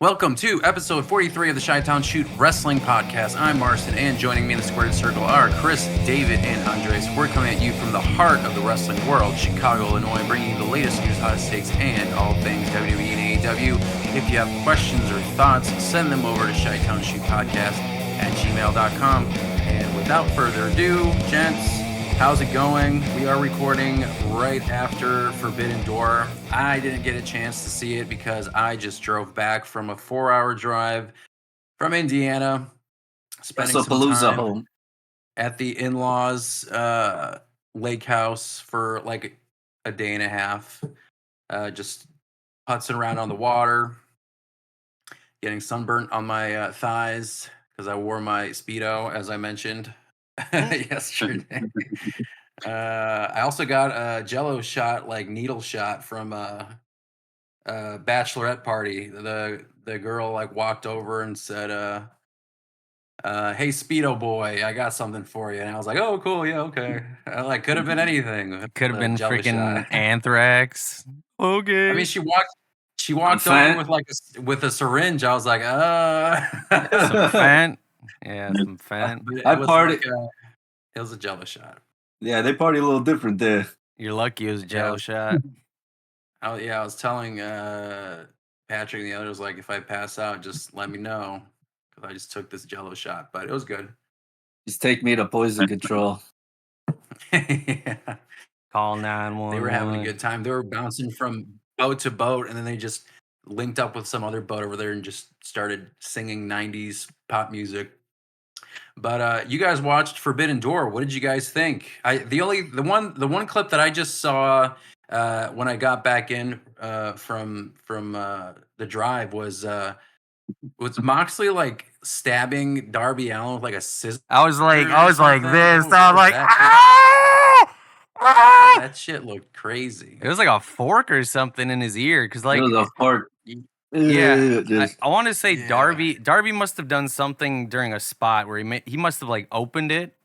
Welcome to episode 43 of the Chi-Town Shoot Wrestling Podcast. I'm Marcin, and joining me in the squared circle are Chris, David, and Andres. We're coming at you from the heart of the wrestling world, Chicago, Illinois, bringing you the latest news, hottest takes, and all things WWE and AEW. If you have questions or thoughts, send them over to chitownshootpodcast@gmail.com. And without further ado, gents, how's it going? We are recording right after Forbidden Door. I didn't get a chance to see it because I just drove back from a 4-hour drive from Indiana, spending some time home. at the in-laws' lake house for like a day and a half, just putzing around on the water, getting sunburnt on my thighs because I wore my Speedo, as I mentioned yesterday. I also got a Jello shot, like needle shot from a bachelorette party. The girl like walked over and said, "Hey, Speedo boy, I got something for you." And I was like, "Oh, cool, yeah, okay." Like could have been anything. It could have been Jello freaking shot. anthrax. Okay. I mean, she walked over with like with a syringe. I was like, some Fent. Yeah, some Fent. But I party. It was a Jello shot. Yeah, they party a little different there. You're lucky it was a Jello shot. I was telling Patrick and the others, like, if I pass out, just let me know, because I just took this Jello shot, but it was good. Just take me to poison control. Yeah. Call 911. They were having a good time. They were bouncing from boat to boat, and then they just linked up with some other boat over there and just started singing 90s pop music. But you guys watched Forbidden Door. What did you guys think? The one clip that I just saw when I got back in from the drive was Moxley like stabbing Darby Allin with like a scissor. I was like this. I was like, that shit looked crazy. It was like a fork or something in his ear, because like it was a fork. Yeah, I want to say Darby must have done something during a spot where he must have like opened it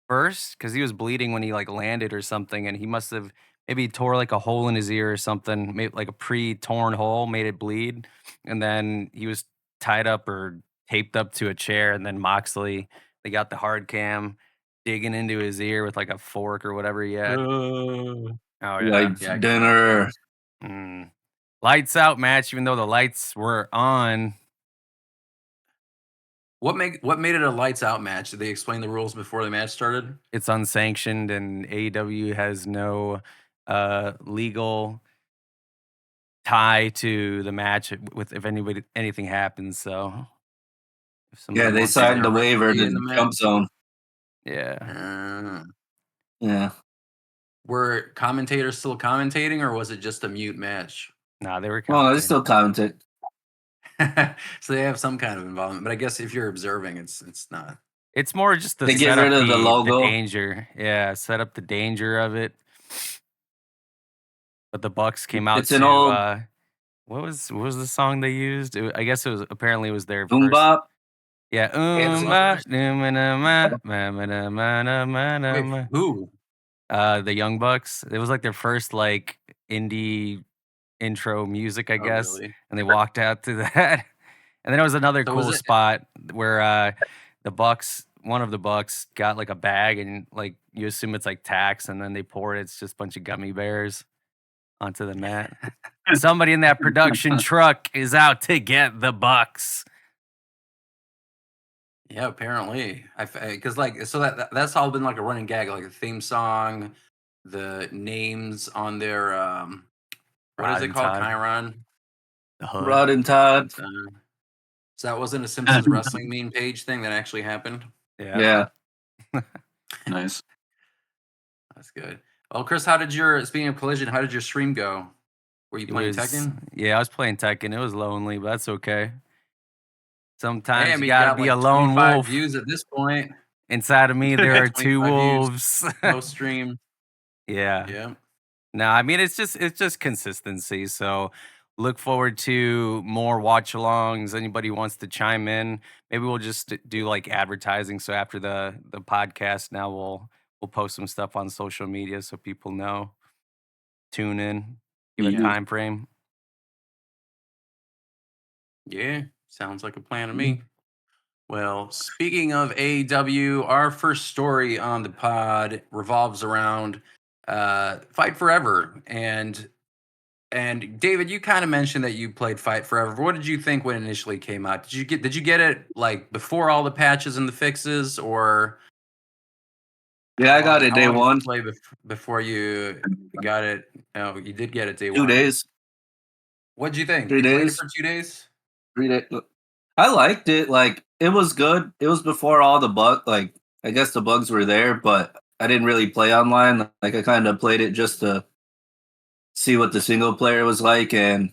first, because he was bleeding when he like landed or something, and he must have maybe tore like a hole in his ear or something, made like a pre-torn hole, made it bleed, and then he was tied up or taped up to a chair, and then Moxley, they got the hard cam digging into his ear with like a fork or whatever he had. Oh yeah, dinner. Lights out match, even though the lights were on. What made it a lights out match? Did they explain the rules before the match started? It's unsanctioned, and AEW has no legal tie to the match with if anything happens. So yeah, they signed the waiver in the jump zone. Yeah. Yeah. Were commentators still commentating, or was it just a mute match? Nah, they were. Oh, they still commentate. So they have some kind of involvement, but I guess if you're observing, it's not. It's more just they get rid of the logo, the danger. Yeah, set up the danger of it. But the Bucks came out. It's an old. What was the song they used? I guess it was their Boom first. Bop. Yeah. Wait, who? The Young Bucks. It was like their first like indie intro music, I guess. Really? And they walked out to that. And then there was another cool spot where one of the Bucks got like a bag, and like you assume it's like tax, and then they pour it. It's just a bunch of gummy bears onto the mat. Somebody in that production truck is out to get the Bucks. Yeah, apparently. Because that's all been like a running gag, like the theme song, the names on their what is it called? Chiron. Rod and Todd. So that wasn't a Simpsons wrestling meme page thing that actually happened. Yeah. Nice. That's good. Well, Chris, speaking of Collision, how did your stream go? Were you playing Tekken? Yeah, I was playing Tekken. It was lonely, but that's okay. Sometimes you gotta be a lone wolf. Views at this point. Inside of me, there are two wolves. No stream. Yeah. No, I mean it's just consistency. So look forward to more watch-alongs. Anybody wants to chime in? Maybe we'll just do like advertising. So after the podcast, now we'll post some stuff on social media so people know. Tune in. Give a time frame. Yeah, sounds like a plan to me. Well, speaking of AEW, our first story on the pod revolves around Fight Forever. And David, you kind of mentioned that you played Fight Forever. What did you think when it initially came out? Did you get it like before all the patches and the fixes, or Yeah, I got it day one. Play before you got it. Oh, you did get it day 2 one. days. What'd you think? 3 You played it days. for 2 days? 3 days. I liked it. Like, it was good. It was before all the I guess the bugs were there, but I didn't really play online. Like, I kind of played it just to see what the single player was like, and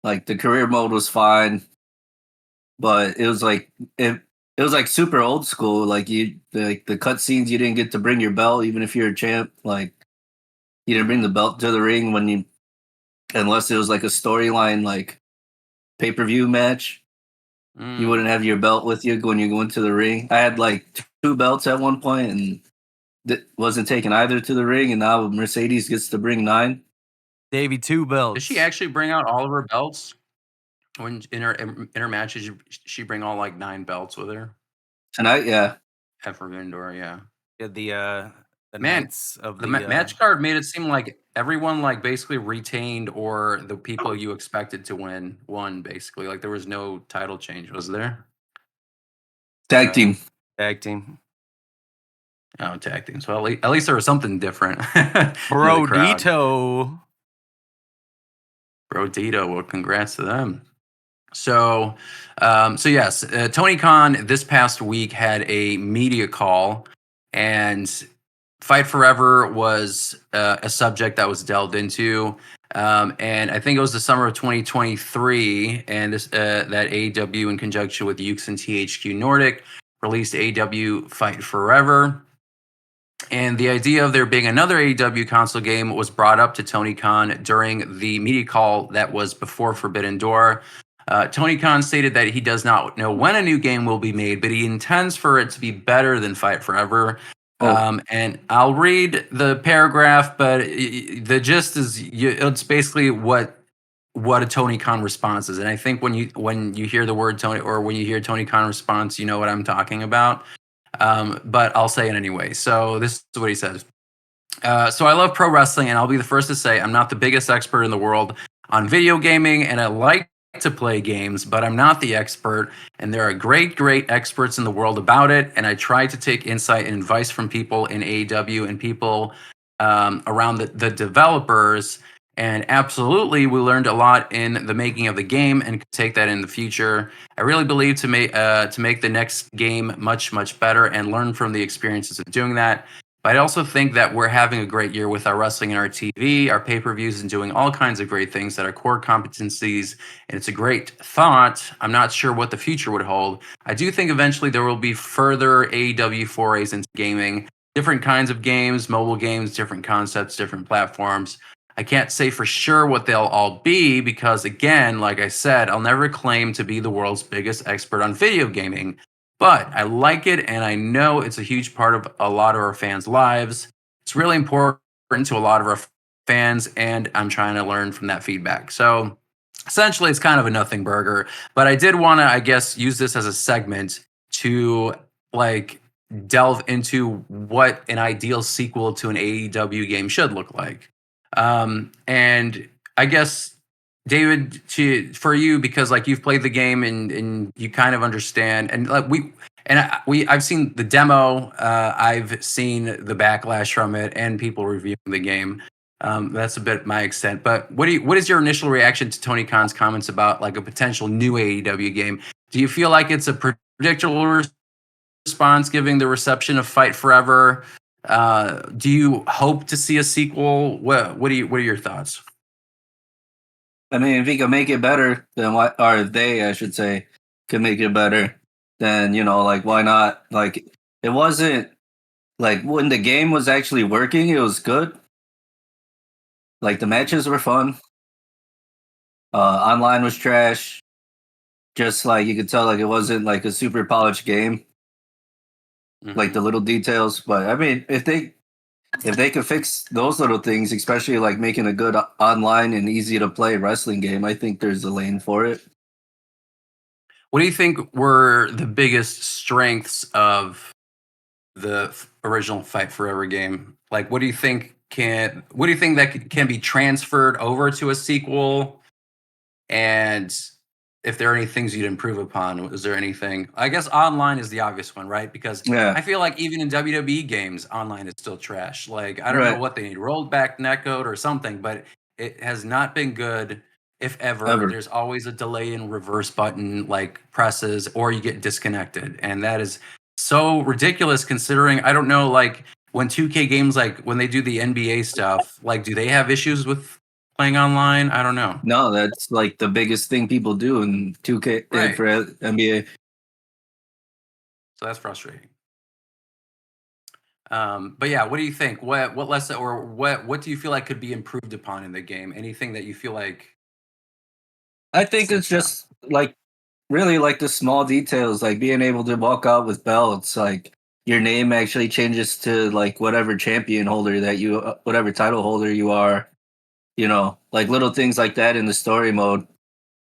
like the career mode was fine, but it was like it was like super old school. Like the cutscenes, you didn't get to bring your belt even if you're a champ. Like, you didn't bring the belt to the ring unless it was like a storyline like pay-per-view match. You wouldn't have your belt with you when you go into the ring. I had like 2 belts at one point and wasn't taking either to the ring, and now Mercedes gets to bring 9. Davey, 2 belts. Does she actually bring out all of her belts when in her matches? She bring all like 9 belts with her Tonight, yeah. at Forbidden Door, yeah. The Man, Knights of the the match card made it seem like everyone like basically retained, or the people you expected to win won. Basically, like there was no title change, was there? Tag team. Tag team. Oh, tag teams. Well, at least there was something different. Brodito. Well, congrats to them. So yes, Tony Khan this past week had a media call, and Fight Forever was a subject that was delved into. And I think it was the summer of 2023, and this that AEW, in conjunction with Ukes and THQ Nordic, released AEW Fight Forever. And the idea of there being another AEW console game was brought up to Tony Khan during the media call that was before Forbidden Door. Tony Khan stated that he does not know when a new game will be made, but he intends for it to be better than Fight Forever. And I'll read the paragraph, but the gist is it's basically what a Tony Khan response is. And I think when you hear the word Tony, or when you hear Tony Khan response, you know what I'm talking about. But I'll say it anyway. So this is what he says. So I love pro wrestling, and I'll be the first to say I'm not the biggest expert in the world on video gaming, and I like to play games, but I'm not the expert. And there are great experts in the world about it. And I try to take insight and advice from people in AEW and people around the developers. And absolutely, we learned a lot in the making of the game, and could take that in the future. I really believe to make the next game much better, and learn from the experiences of doing that. But I also think that we're having a great year with our wrestling and our TV, our pay-per-views, and doing all kinds of great things that are core competencies. And it's a great thought. I'm not sure what the future would hold. I do think eventually there will be further AEW forays into gaming, different kinds of games, mobile games, different concepts, different platforms. I can't say for sure what they'll all be because, again, like I said, I'll never claim to be the world's biggest expert on video gaming. But I like it, and I know it's a huge part of a lot of our fans' lives. It's really important to a lot of our fans, and I'm trying to learn from that feedback. So essentially, it's kind of a nothing burger. But I did want to, I guess, use this as a segment to like delve into what an ideal sequel to an AEW game should look like. And I guess, David, for you, because like you've played the game and you kind of understand, and like I've seen the demo, I've seen the backlash from it, and people reviewing the game. That's a bit my extent. But what is your initial reaction to Tony Khan's comments about like a potential new AEW game? Do you feel like it's a predictable response, given the reception of Fight Forever? Do you hope to see a sequel? What are your thoughts? I mean, if he can make it better, then why? Or if they, I should say, can make it better, then like why not? Like, it wasn't like when the game was actually working, it was good. Like, the matches were fun. Online was trash. Just like you could tell, like it wasn't like a super polished game. Mm-hmm. Like the little details, but I mean, if they could fix those little things, especially like making a good online and easy to play wrestling game, I think there's a lane for it. What do you think were the biggest strengths of the original Fight Forever game? Like, what do you think that can be transferred over to a sequel? And if there are any things you'd improve upon, is there anything? I guess online is the obvious one, right? Because Yeah, I feel like even in WWE games, online is still trash. Like, I don't know right. what they need, rolled back netcode or something, but it has not been good. If ever, Ever. there's always a delay in reverse button like presses, or you get disconnected, and that is so ridiculous. Considering I don't know, like when 2K games, like when they do the NBA stuff, like do they have issues with playing online? I don't know. No, that's like the biggest thing people do in 2K Right. for NBA. So that's frustrating. But yeah, what do you think? What lesson or what do you feel like could be improved upon in the game? Anything that you feel like I think it's sits out? just like really like the small details, like being able to walk out with belts, like your name actually changes to like whatever champion holder that you, whatever title holder you are, like little things like that in the story mode.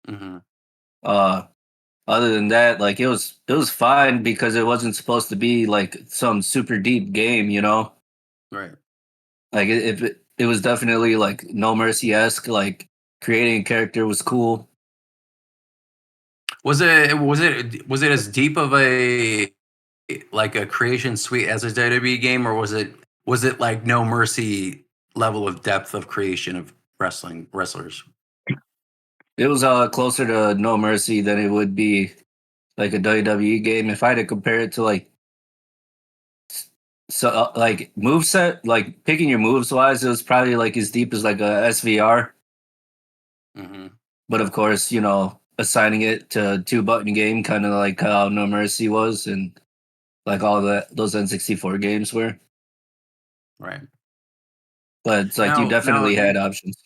Hmm. Uh, Other than that, like it was fine because it wasn't supposed to be like some super deep game, Right. Like it was definitely like No Mercy esque. Like creating a character was cool. Was it as deep of a like a creation suite as a WWE game, or was it like No Mercy level of depth of creation of wrestlers? It was closer to No Mercy than it would be like a WWE game. If I had to compare it to like move set, like picking your moves wise, it was probably like as deep as like a SVR. Hmm. But of course, assigning it to a 2-button game, kind of like how No Mercy was, and like all those N64 games were. Right. But it's like you Now, definitely had options.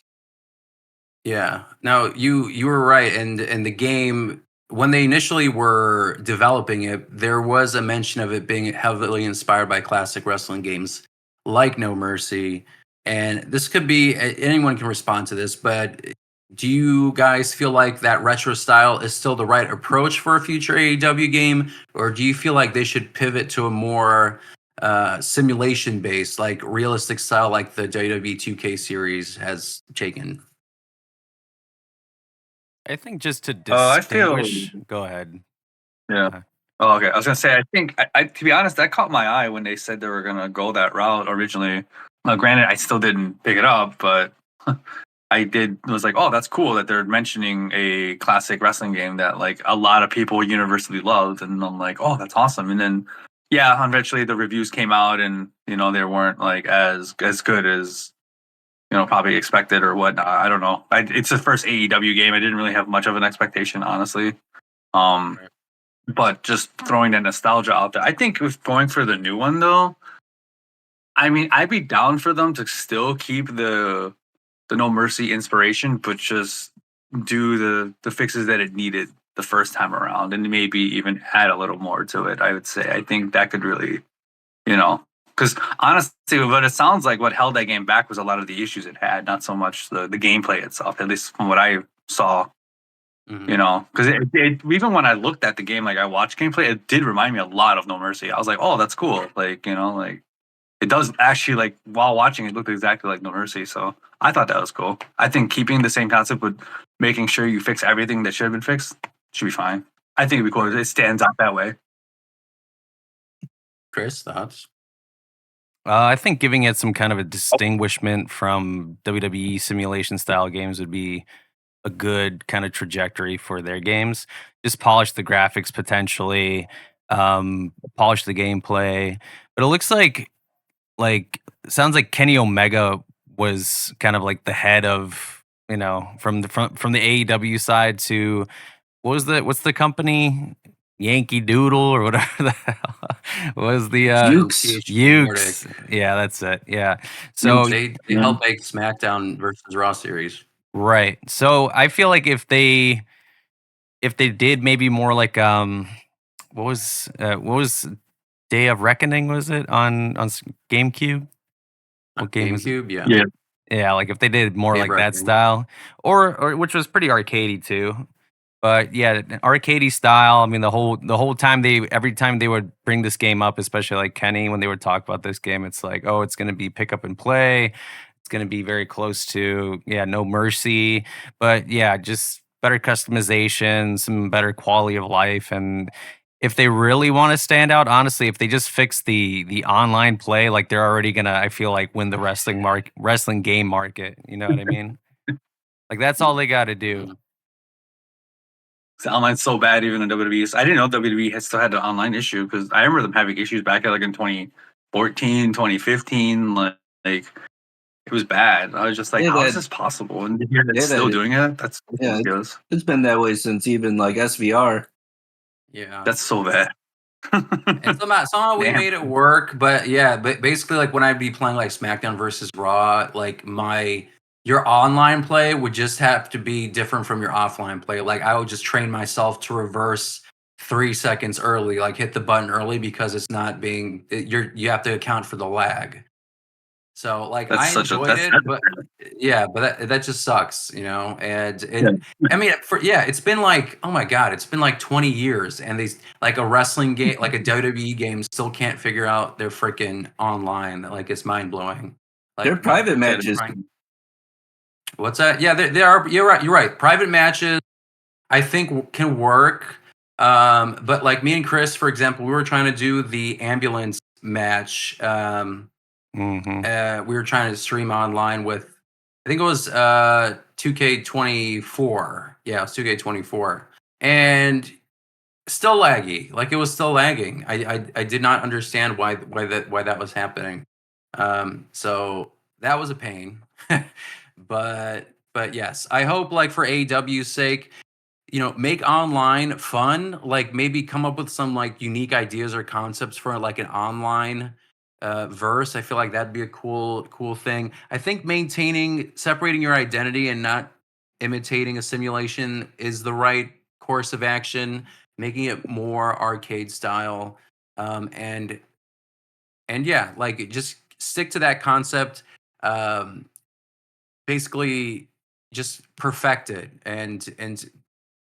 yeah. Now you were right, and the game when they initially were developing it, there was a mention of it being heavily inspired by classic wrestling games like No Mercy. And this could be anyone can respond to this, but do you guys feel like that retro style is still the right approach for a future AEW game, or do you feel like they should pivot to a more simulation based, like realistic style, like the WWE 2K series has taken? I think just to I feel go ahead. yeah. Uh, Oh, okay. I was gonna say, I think, to be honest, that caught my eye when they said they were gonna go that route originally. Now, granted, I still didn't pick it up, but I did. Was like, oh, that's cool that they're mentioning a classic wrestling game that like a lot of people universally loved, and I'm like, oh, that's awesome. And then, yeah, eventually the reviews came out, and they weren't like as good as probably expected or whatnot. I don't know. It's the first AEW game. I didn't really have much of an expectation, honestly. Um, Right. but just throwing that nostalgia out there. I think if going for the new one though, I mean, I'd be down for them to still keep the No Mercy inspiration, but just do the fixes that it needed the first time around, and maybe even add a little more to it. I would say. I think that could really, because honestly, what it sounds like, what held that game back was a lot of the issues it had, not so much the gameplay itself. At least from what I saw, Hmm. because even when I looked at the game, like I watched gameplay, it did remind me a lot of No Mercy. I was like, oh, that's cool. Like, like it does actually, like, while watching it looked exactly like No Mercy. So I thought that was cool. I think keeping the same concept but making sure you fix everything that should have been fixed should be fine. I think it'd be cool. It stands out that way. Chris, thoughts? I think giving it some kind of a distinguishment from WWE simulation style games would be a good kind of trajectory for their games. Just polish the graphics potentially, polish the gameplay. But it looks like sounds like Kenny Omega was kind of like the head of from the AEW side to what's the company Yankee Doodle or whatever the hell was the Ukes. Nordic. Ukes. Yeah, that's it. Yeah. So They helped make SmackDown versus Raw series. right. So I feel like if they did maybe more like what was Day of Reckoning, was it on GameCube? What game was it? GameCube, yeah. Yeah. Yeah, like if they did more Day of like that Reckoning. style, or which was pretty arcadey too. But yeah, arcadey style. I mean, the whole time every time they would bring this game up, especially like Kenny, when they would talk about this game, it's like, oh, it's gonna be pick up and play. It's gonna be very close to No Mercy. But yeah, just better customization, some better quality of life, and if they really want to stand out, honestly, if they just fix the online play, like they're already gonna, I feel like, win the wrestling game market. You know what I mean? Like that's all they got to do. Online's so bad even in WWE. I didn't know WWE had still had the online issue because I remember them having issues back at like in 2014, 2015. Like it was bad. I was just like, how is this possible? And to hear that still doing it, that's ridiculous. It's been that way since even like SVR. Yeah, that's so bad. And somehow we made it work, but yeah, but basically like when I'd be playing like SmackDown versus Raw, like your online play would just have to be different from your offline play. Like I would just train myself to reverse 3 seconds early, like hit the button early because it's not being you have to account for the lag. So like I enjoyed it, but yeah, but that just sucks, you know. And I mean, it's been like, oh my god, it's been like 20 years, and these like a wrestling game, like a WWE game, still can't figure out their freaking online. Like it's mind blowing. Like they're private matches. What's that? Yeah, they are. You're right. You're right. Private matches, I think, can work. But like me and Chris, for example, we were trying to do the ambulance match. We were trying to stream online with, I think it was 2K24. Yeah, it was 2K24, and still laggy. Like it was still lagging. I did not understand why that was happening. So that was a pain. but yes, I hope like for AEW's sake, you know, make online fun. Like maybe come up with some like unique ideas or concepts for like an online verse. I feel like that'd be a cool thing. I think separating your identity and not imitating a simulation is the right course of action. Making it more arcade style, and yeah, like just stick to that concept. Basically, just perfect it and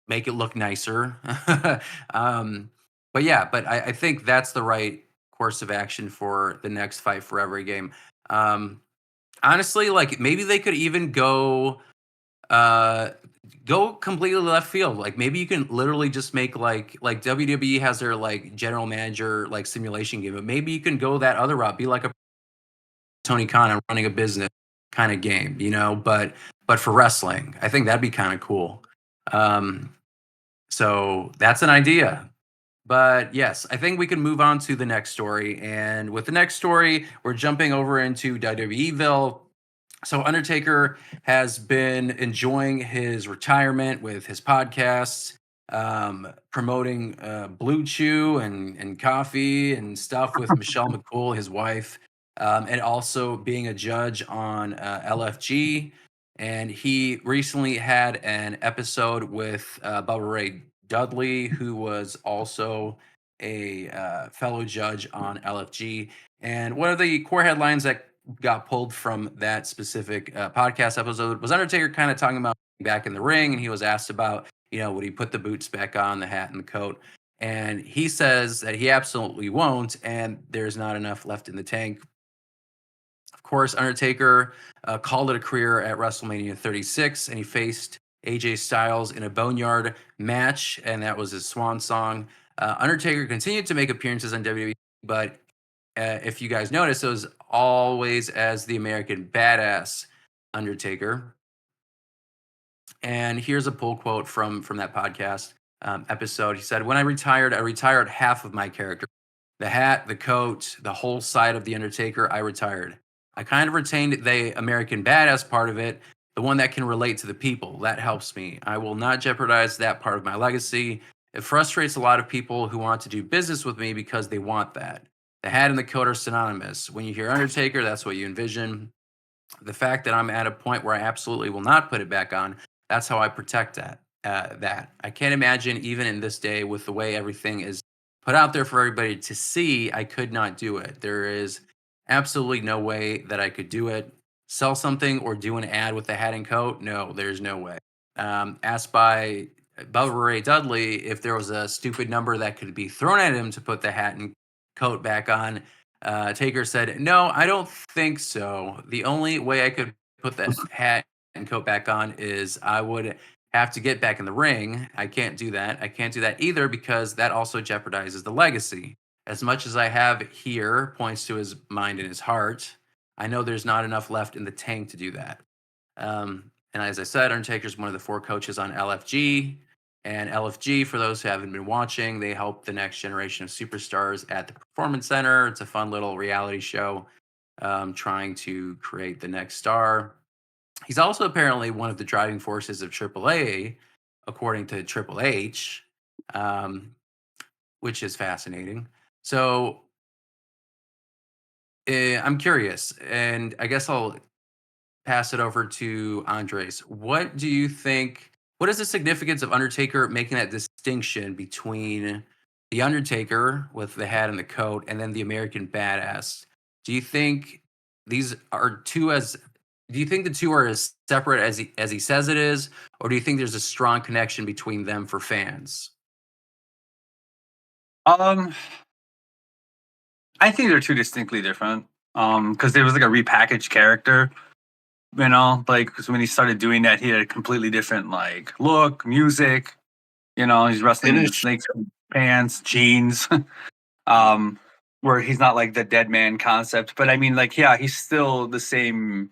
make it look nicer. But yeah, I think that's the right course of action for the next Fight Forever game. Honestly, like maybe they could even go completely left field. Like maybe you can literally just make like WWE has their like general manager like simulation game, but maybe you can go that other route, be like a Tony Khan and running a business kind of game, you know, but for wrestling. I think that'd be kind of cool. So that's an idea. But yes, I think we can move on to the next story. And with the next story, we're jumping over into WWEville. So Undertaker has been enjoying his retirement with his podcasts, promoting Blue Chew and coffee and stuff with Michelle McCool, his wife, and also being a judge on LFG. And he recently had an episode with Bubba Ray Dudley, who was also a fellow judge on LFG. And one of the core headlines that got pulled from that specific podcast episode was Undertaker kind of talking about back in the ring, and he was asked about, you know, would he put the boots back on, the hat and the coat? And he says that he absolutely won't, and there's not enough left in the tank. Of course, Undertaker called it a career at WrestleMania 36, and he faced AJ Styles in a Boneyard match, and that was his swan song. Undertaker continued to make appearances on WWE, but if you guys notice, it was always as the American Badass Undertaker. And here's a pull quote from that podcast episode. He said, "When I retired half of my character. The hat, the coat, the whole side of the Undertaker, I retired. I kind of retained the American Badass part of it, the one that can relate to the people. That helps me. I will not jeopardize that part of my legacy. It frustrates a lot of people who want to do business with me because they want that. The hat and the coat are synonymous. When you hear Undertaker, that's what you envision. The fact that I'm at a point where I absolutely will not put it back on, that's how I protect that. I can't imagine, even in this day, with the way everything is put out there for everybody to see, I could not do it. There is absolutely no way that I could do it. Sell something or do an ad with the hat and coat? No, there's no way." Asked by Bubba Ray Dudley, if there was a stupid number that could be thrown at him to put the hat and coat back on, Taker said, "No, I don't think so. The only way I could put the hat and coat back on is I would have to get back in the ring. I can't do that. I can't do that either because that also jeopardizes the legacy. As much as I have here," points to his mind and his heart, "I know there's not enough left in the tank to do that." And as I said, Undertaker's one of the 4 coaches on LFG. And LFG, for those who haven't been watching, they help the next generation of superstars at the Performance Center. It's a fun little reality show trying to create the next star. He's also apparently one of the driving forces of AAA, according to Triple H, which is fascinating. So I'm curious, and I guess I'll pass it over to Andres. What do you think? What is the significance of Undertaker making that distinction between the Undertaker with the hat and the coat, and then the American Badass? Do you think these are two as? Do you think the two are as separate as he says it is, or do you think there's a strong connection between them for fans? I think they're two distinctly different. Because there was like a repackaged character, like 'cause when he started doing that, he had a completely different like look, music. He's wrestling in snake pants, jeans. Where he's not like the Deadman concept, but I mean, like, yeah, he's still the same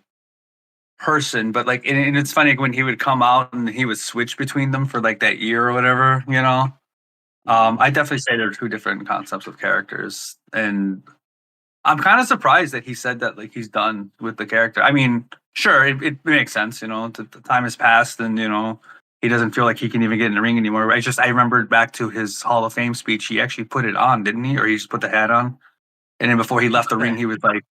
person, but like, and it's funny when he would come out and he would switch between them for like that year or whatever. I definitely say they're two different concepts of characters, and I'm kind of surprised that he said that like he's done with the character. I mean, sure, it makes sense. The time has passed, and he doesn't feel like he can even get in the ring anymore. I remembered back to his Hall of Fame speech. He actually put it on, didn't he? Or he just put the hat on, and then before he left the ring, he was like,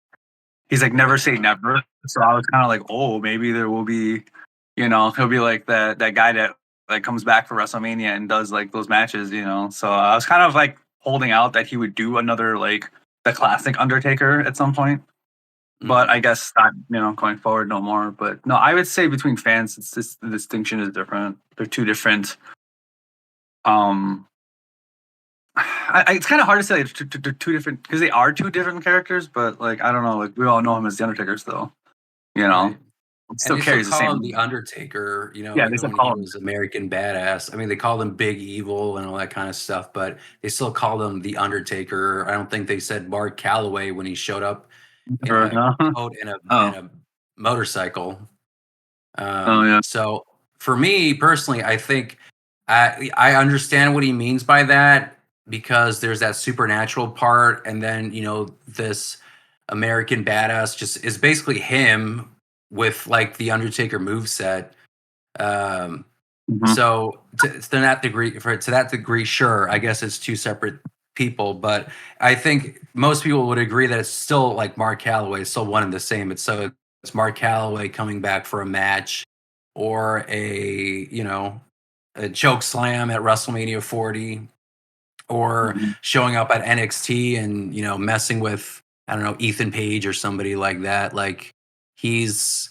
he's like, never say never. So I was kind of like, oh, maybe there will be, he'll be like that guy that like comes back for WrestleMania and does like those matches. So I was kind of like holding out that he would do another like the classic Undertaker at some point. But I guess not, going forward no more. But no, I would say between fans, it's just the distinction is different. They're two different. It's kind of hard to say like, two different because they are two different characters. But like I don't know, like we all know him as the Undertaker still. Right. Still and they carries still the call same. him the Undertaker, Yeah, even they still when call he him. was American Badass. I mean, they called him Big Evil and all that kind of stuff, but they still called him the Undertaker. I don't think they said Mark Calloway when he showed up in a coat and a motorcycle. Yeah. So for me personally, I think I understand what he means by that because there's that supernatural part, and then this American Badass just is basically him with like the Undertaker moveset. So to that degree, sure, I guess it's two separate people, but I think most people would agree that it's still like Mark Calloway, it's still one and the same. It's Mark Calloway coming back for a match or a choke slam at WrestleMania 40 or showing up at NXT and messing with I don't know Ethan Page or somebody like that. Like he's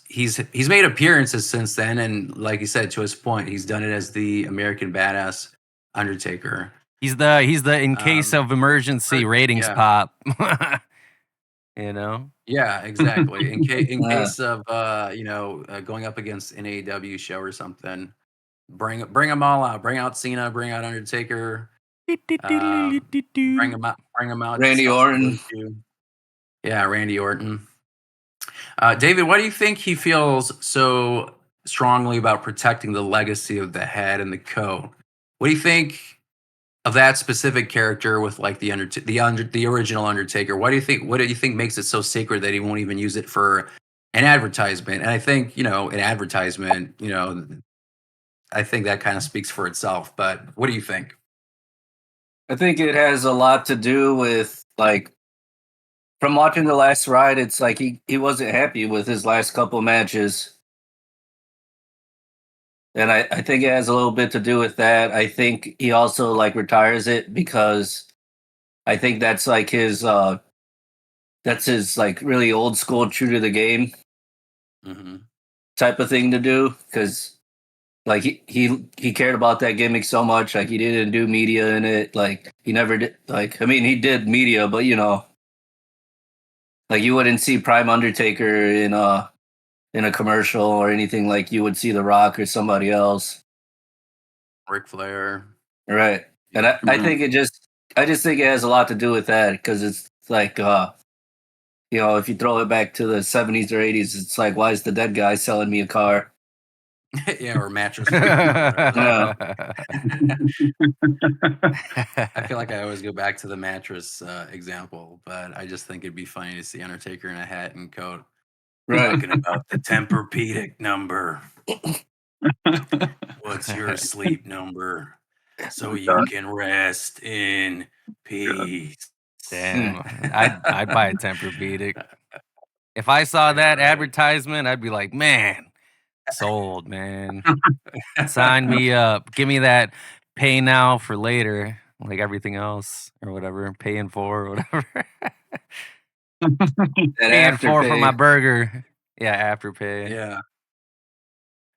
made appearances since then, and like you said, to his point, he's done it as the American Badass Undertaker. He's the in case of emergency ratings pop. Yeah, exactly. In case of going up against an AEW show or something, bring them all out. Bring out Cena. Bring out Undertaker. Bring them out. Randy Orton. Yeah, Randy Orton. David, why do you think he feels so strongly about protecting the legacy of the head and the coat? What do you think of that specific character with like the original Undertaker? What do you think makes it so sacred that he won't even use it for an advertisement? And I think an advertisement, I think that kind of speaks for itself. But what do you think? I think it has a lot to do with like from watching the last ride. It's like he wasn't happy with his last couple matches. And I think it has a little bit to do with that. I think he also like retires it because I think that's like his like really old school, true to the game type of thing to do. Because Like he cared about that gimmick so much. Like he didn't do media in it. Like he never did. Like I mean, he did media, but you know, like you wouldn't see Prime Undertaker in a commercial or anything like you would see The Rock or somebody else. Ric Flair. Right. And I think I just think it has a lot to do with that because it's like, you know, if you throw it back to the 70s or 80s, it's like, why is the dead guy selling me a car? Yeah, or mattress. I feel like I always go back to the mattress example, but I just think it'd be funny to see Undertaker in a hat and coat. Right. Talking about the Tempur-Pedic number. What's your sleep number? So you can rest in peace. Damn, I'd buy a Tempur-Pedic. If I saw that advertisement, I'd be like, man, sold, man. Sign me up. Give me that pay now for later, like everything else or whatever. Paying for or whatever. Paying for my burger. Yeah, Afterpay. Yeah.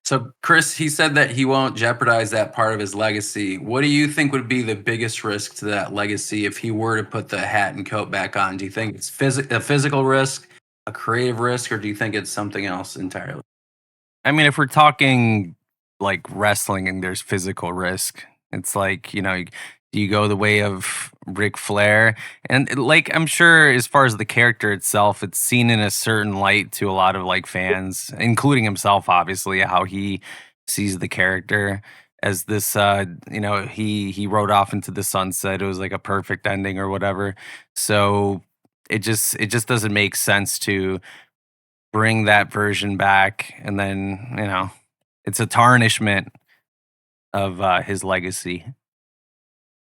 So Chris, he said that he won't jeopardize that part of his legacy. What do you think would be the biggest risk to that legacy if he were to put the hat and coat back on? Do you think it's a physical risk, a creative risk, or do you think it's something else entirely? I mean, if we're talking like wrestling and there's physical risk, it's like, you know, do you go the way of Ric Flair? And like, I'm sure as far as the character itself, it's seen in a certain light to a lot of like fans, including himself, obviously, how he sees the character as this, you know, he rode off into the sunset. It was like a perfect ending or whatever. So it just doesn't make sense to bring that version back, and then you know it's a tarnishment of his legacy,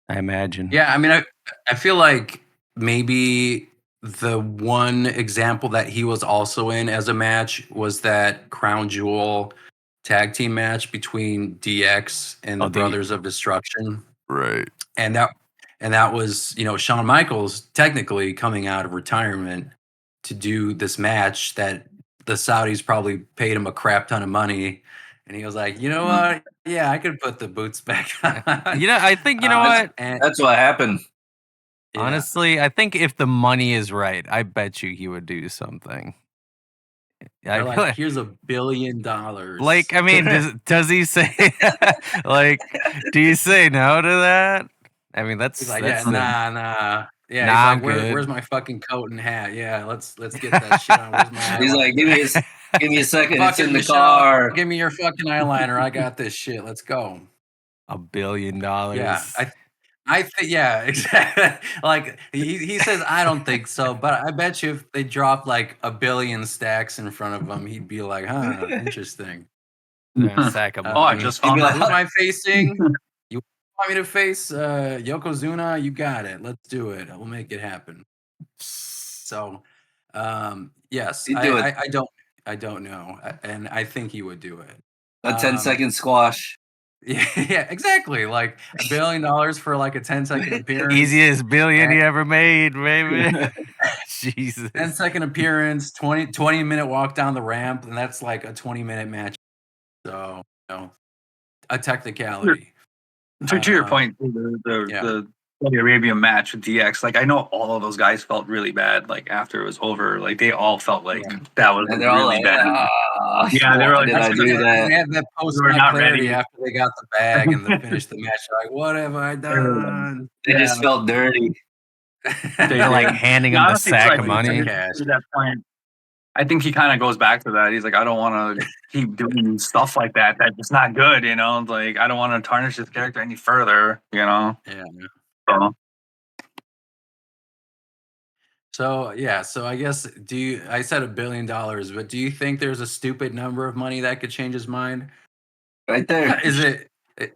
I imagine. Yeah, I mean, I feel like maybe the one example that he was also in as a match was that Crown Jewel tag team match between DX and the Brothers of Destruction. Right. And that was, you know, Shawn Michaels technically coming out of retirement to do this match that the Saudis probably paid him a crap ton of money. And he was like, you know what? Yeah, I could put the boots back on. You know, I think, you know what? That's what happened. Yeah. Honestly, I think if the money is right, I bet you he would do something. They're like, here's $1 billion. Like, I mean, does he say like, do you say no to that? I mean, that's He's like, that's nah. Yeah, nah, he's like, where's my fucking coat and hat? Yeah, let's get that shit on. Where's my He's like, give me a second. It's in the Michelle, car. give me your fucking eyeliner. I got this shit. Let's go. $1 billion. Yeah, I think, yeah, exactly. Like he says, I don't think so, but I bet you if they dropped like 1 billion stacks in front of him, he'd be like, huh, interesting. Sack of I just found out. Who am I facing? You want me to face Yokozuna? You got it. Let's do it. We'll make it happen. So, yes, I don't know, and I think he would do it. A 10-second squash. Yeah, exactly. Like $1 billion for like a 10-second appearance. Easiest billion he ever made, baby. Jesus. 10-second appearance, 20-minute walk down the ramp, and that's like a 20-minute match. So, you know, a technicality. To your point, the Saudi Arabia match with DX, like I know all of those guys felt really bad. Like after it was over, like they all felt like that was really bad. Yeah, they were like, They had that post clarity after they got the bag and they finished the match. Like, what have I done? They just felt dirty. They're like handing him the sack of money. At that point, I think he kind of goes back to that. He's like, I don't want to keep doing stuff like that. That's just not good, you know. Like, I don't want to tarnish his character any further, you know. Yeah. So So I guess I said $1 billion, but do you think there's a stupid number of money that could change his mind? Right there. Is it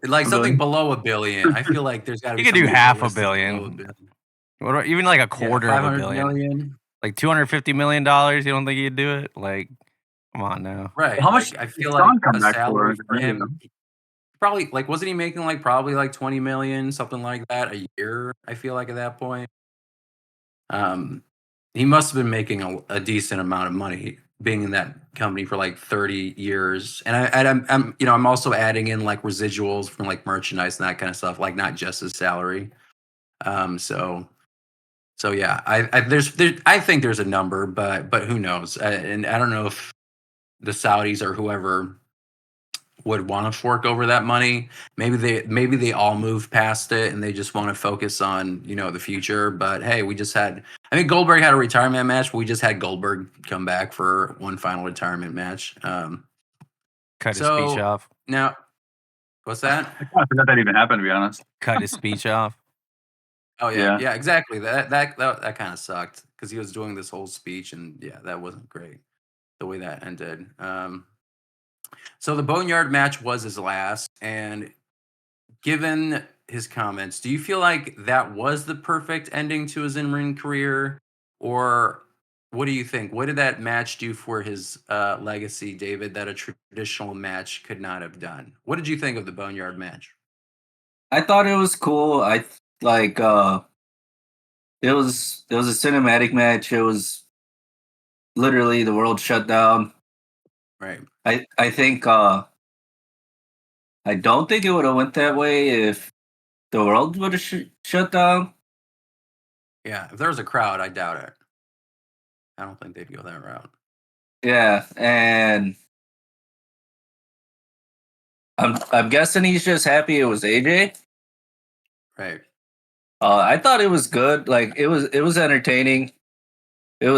like something below $1 billion? I feel like there's got to be. You could do half $1 billion. What about even like a quarter of $1 billion? Million? Like $250 million? You don't think he'd do it? Like, come on now. Right. How much? I feel like a salary for him. Probably like, wasn't he making like probably like 20 million, something like that a year? I feel like at that point, he must have been making a decent amount of money being in that company for like 30 years. And I'm also adding in like residuals from like merchandise and that kind of stuff, like not just his salary. So yeah, I think there's a number, but who knows? And I don't know if the Saudis or whoever would want to fork over that money. Maybe they all move past it and they just want to focus on the future. But hey, I mean, Goldberg had a retirement match, but we just had Goldberg come back for one final retirement match. Cut his speech off. Now, what's that? I forgot that even happened, to be honest. Cut his speech off. Oh yeah, exactly. That kind of sucked because he was doing this whole speech, and yeah, that wasn't great the way that ended. So the Boneyard match was his last, and given his comments, do you feel like that was the perfect ending to his in-ring career, or what do you think? What did that match do for his legacy, David, that a traditional match could not have done? What did you think of the Boneyard match? I thought it was cool. I like it was a cinematic match. It was literally the world shut down. Right. I think I don't think it would have went that way if the world would have shut down. Yeah, if there was a crowd, I doubt it. I don't think they'd go that route. Yeah, and I'm guessing he's just happy it was AJ. Right. I thought it was good. Like it was entertaining. It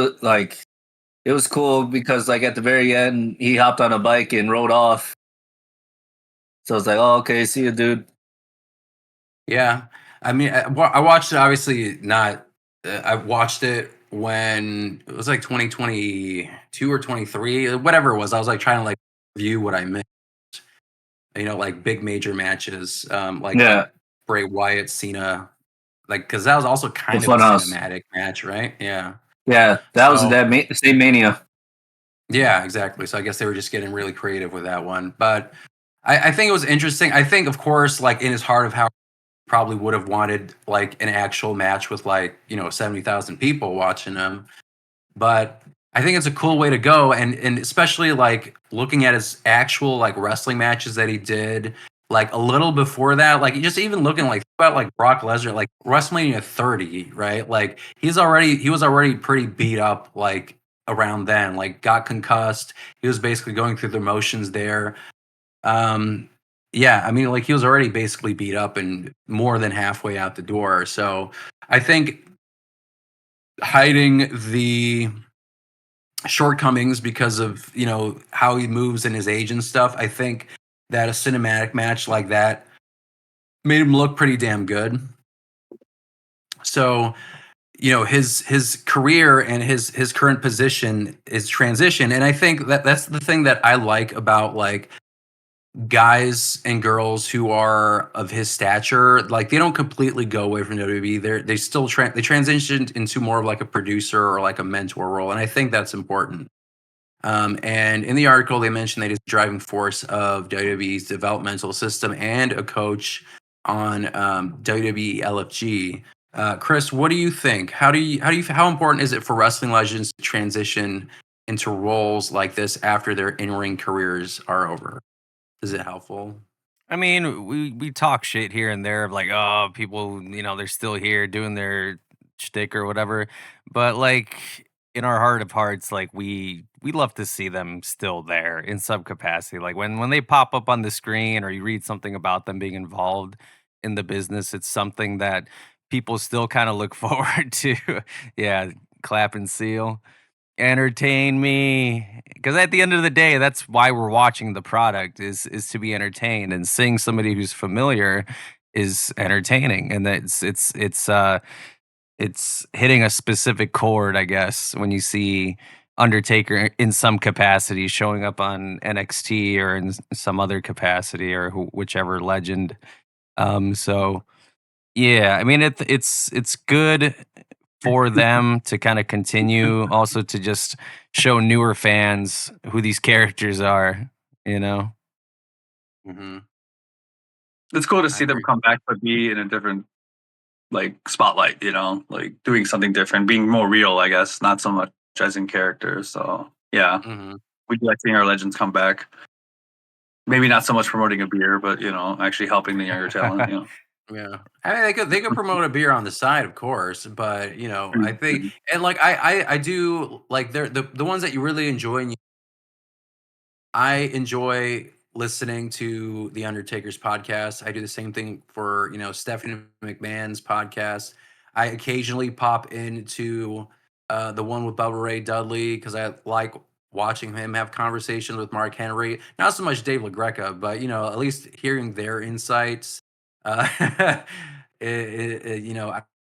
was cool because like at the very end he hopped on a bike and rode off. So I was like, oh, okay, see you, dude. Yeah, I mean, I watched it. Obviously, not. I watched it when it was like 2022 or 23, whatever it was. I was like trying to like review what I missed. Like big major matches, like Bray Wyatt, Cena, like because that was also kind of a cinematic match, right? Yeah. Yeah, that was that same Mania. Yeah, exactly. So I guess they were just getting really creative with that one, but I think it was interesting. I think, of course, like in his heart of how probably would have wanted like an actual match with like 70,000 people watching him, but I think it's a cool way to go, and especially like looking at his actual like wrestling matches that he did like a little before that, like just even looking like about like Brock Lesnar, like WrestleMania 30, right? Like he was already pretty beat up like around then, like got concussed. He was basically going through the motions there. Yeah, I mean, like he was already basically beat up and more than halfway out the door. So I think hiding the shortcomings because of how he moves and his age and stuff, I think that a cinematic match like that made him look pretty damn good. So his career and his current position is transition, and I think that's the thing that I like about like guys and girls who are of his stature. Like they don't completely go away from WWE. They still they transitioned into more of like a producer or like a mentor role, and I think that's important. And in the article, they mentioned that he's the driving force of WWE's developmental system and a coach on WWE LFG. Chris, what do you think? How important is it for wrestling legends to transition into roles like this after their in-ring careers are over? Is it helpful? I mean, we talk shit here and there of like, oh, people, they're still here doing their shtick or whatever. But like in our heart of hearts, like we love to see them still there in some capacity. Like when they pop up on the screen or you read something about them being involved in the business, it's something that people still kind of look forward to. Yeah, clap and seal. Entertain me, because at the end of the day, that's why we're watching the product is to be entertained, and seeing somebody who's familiar is entertaining, and it's hitting a specific chord, I guess, when you see Undertaker in some capacity showing up on NXT or in some other capacity or whichever legend. So yeah, I mean it's good for them to kind of continue, also to just show newer fans who these characters are, Mm-hmm. It's cool to see them come back, but be in a different like spotlight, like doing something different, being more real, I guess, not so much as in character. So Yeah, Mhm. we do like seeing our legends come back. Maybe not so much promoting a beer, but actually helping the younger talent. Yeah. I mean, they could promote a beer on the side, of course, but I think Mhm. and like I do like they're the ones that you really enjoy and I enjoy listening to the Undertaker's podcast. I do the same thing for, Stephanie McMahon's podcast. I occasionally pop into the one with Bubba Ray Dudley because I like watching him have conversations with Mark Henry. Not so much Dave LaGreca, but at least hearing their insights. Uh,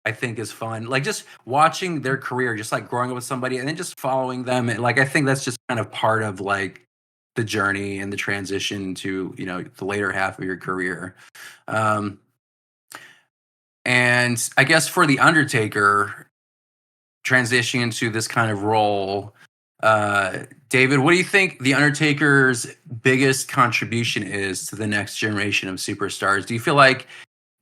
I think is fun. Like just watching their career, just like growing up with somebody and then just following them. And like I think that's just kind of part of like the journey and the transition to the later half of your career. Um, and I guess for the Undertaker transitioning into this kind of role, David, what do you think the Undertaker's biggest contribution is to the next generation of superstars? Do you feel like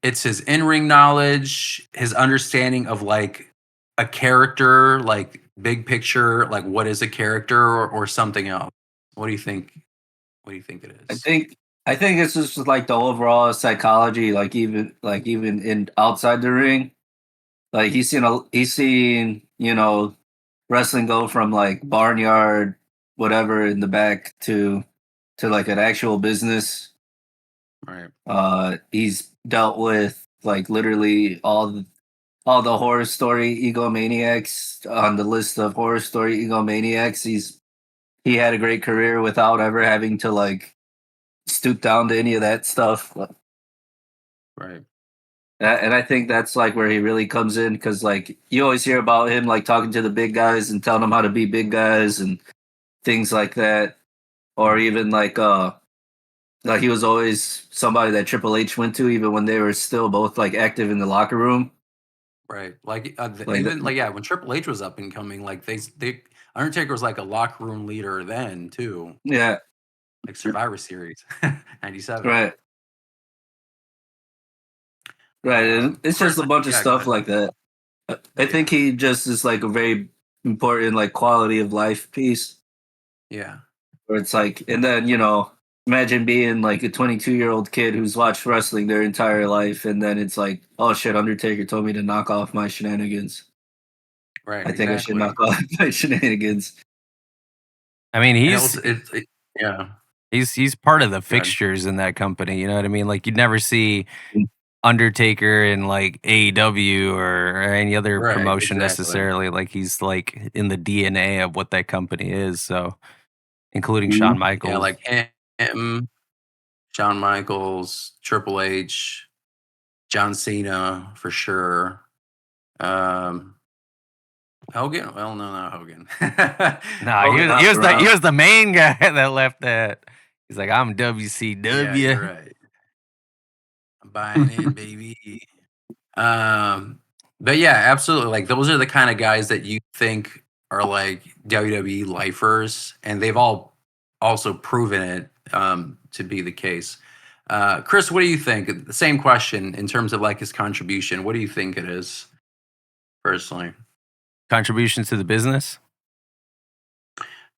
it's his in-ring knowledge, his understanding of like a character, like big picture, like what is a character or something else? What do you think? What do you think it I is? think I think it's just like the overall psychology, like even in outside the ring. Like he's seen wrestling go from like barnyard whatever in the back to like an actual business. Right. He's dealt with like literally all the horror story egomaniacs on the list of horror story egomaniacs. He had a great career without ever having to like stoop down to any of that stuff. Right. And I think that's like where he really comes in because like you always hear about him like talking to the big guys and telling them how to be big guys and things like that, or even like he was always somebody that Triple H went to even when they were still both like active in the locker room. Right. Like Like even like yeah, when Triple H was up and coming, like they Undertaker was like a locker room leader then too, yeah, like Survivor Series, '97. right, right. And it's just Chris, a bunch of yeah, go stuff ahead. like that. I think Yeah, he just is like a very important like quality of life piece. yeah, Where it's like, and then imagine being like a 22-year-old kid who's watched wrestling their entire life, and then it's like, oh shit, Undertaker told me to knock off my shenanigans. right, I think I should exactly. knock off my shenanigans. I mean, And yeah, he's part of the good. fixtures in that company. You know what I mean? Like you'd never see Undertaker in like AEW or any other Right, promotion exactly. necessarily. Like he's like in the DNA of what that company is. So including Shawn Mhm. Yeah, Michaels. like him, Shawn Michaels, Triple H, John Cena for sure. Um, Hogan? Well, no, not Hogan. Nah, Hogan he hopped was the he around. was the main guy that left that. He's like, I'm Yeah, you're WCW. right. I'm buying in, baby. Um, but yeah, absolutely. Like those are the kind of guys that you think are like WWE lifers, and they've all also proven it to be the case. Chris, what do you think? The same question in terms of like his contribution. What do you think it is personally? Contributions to the business.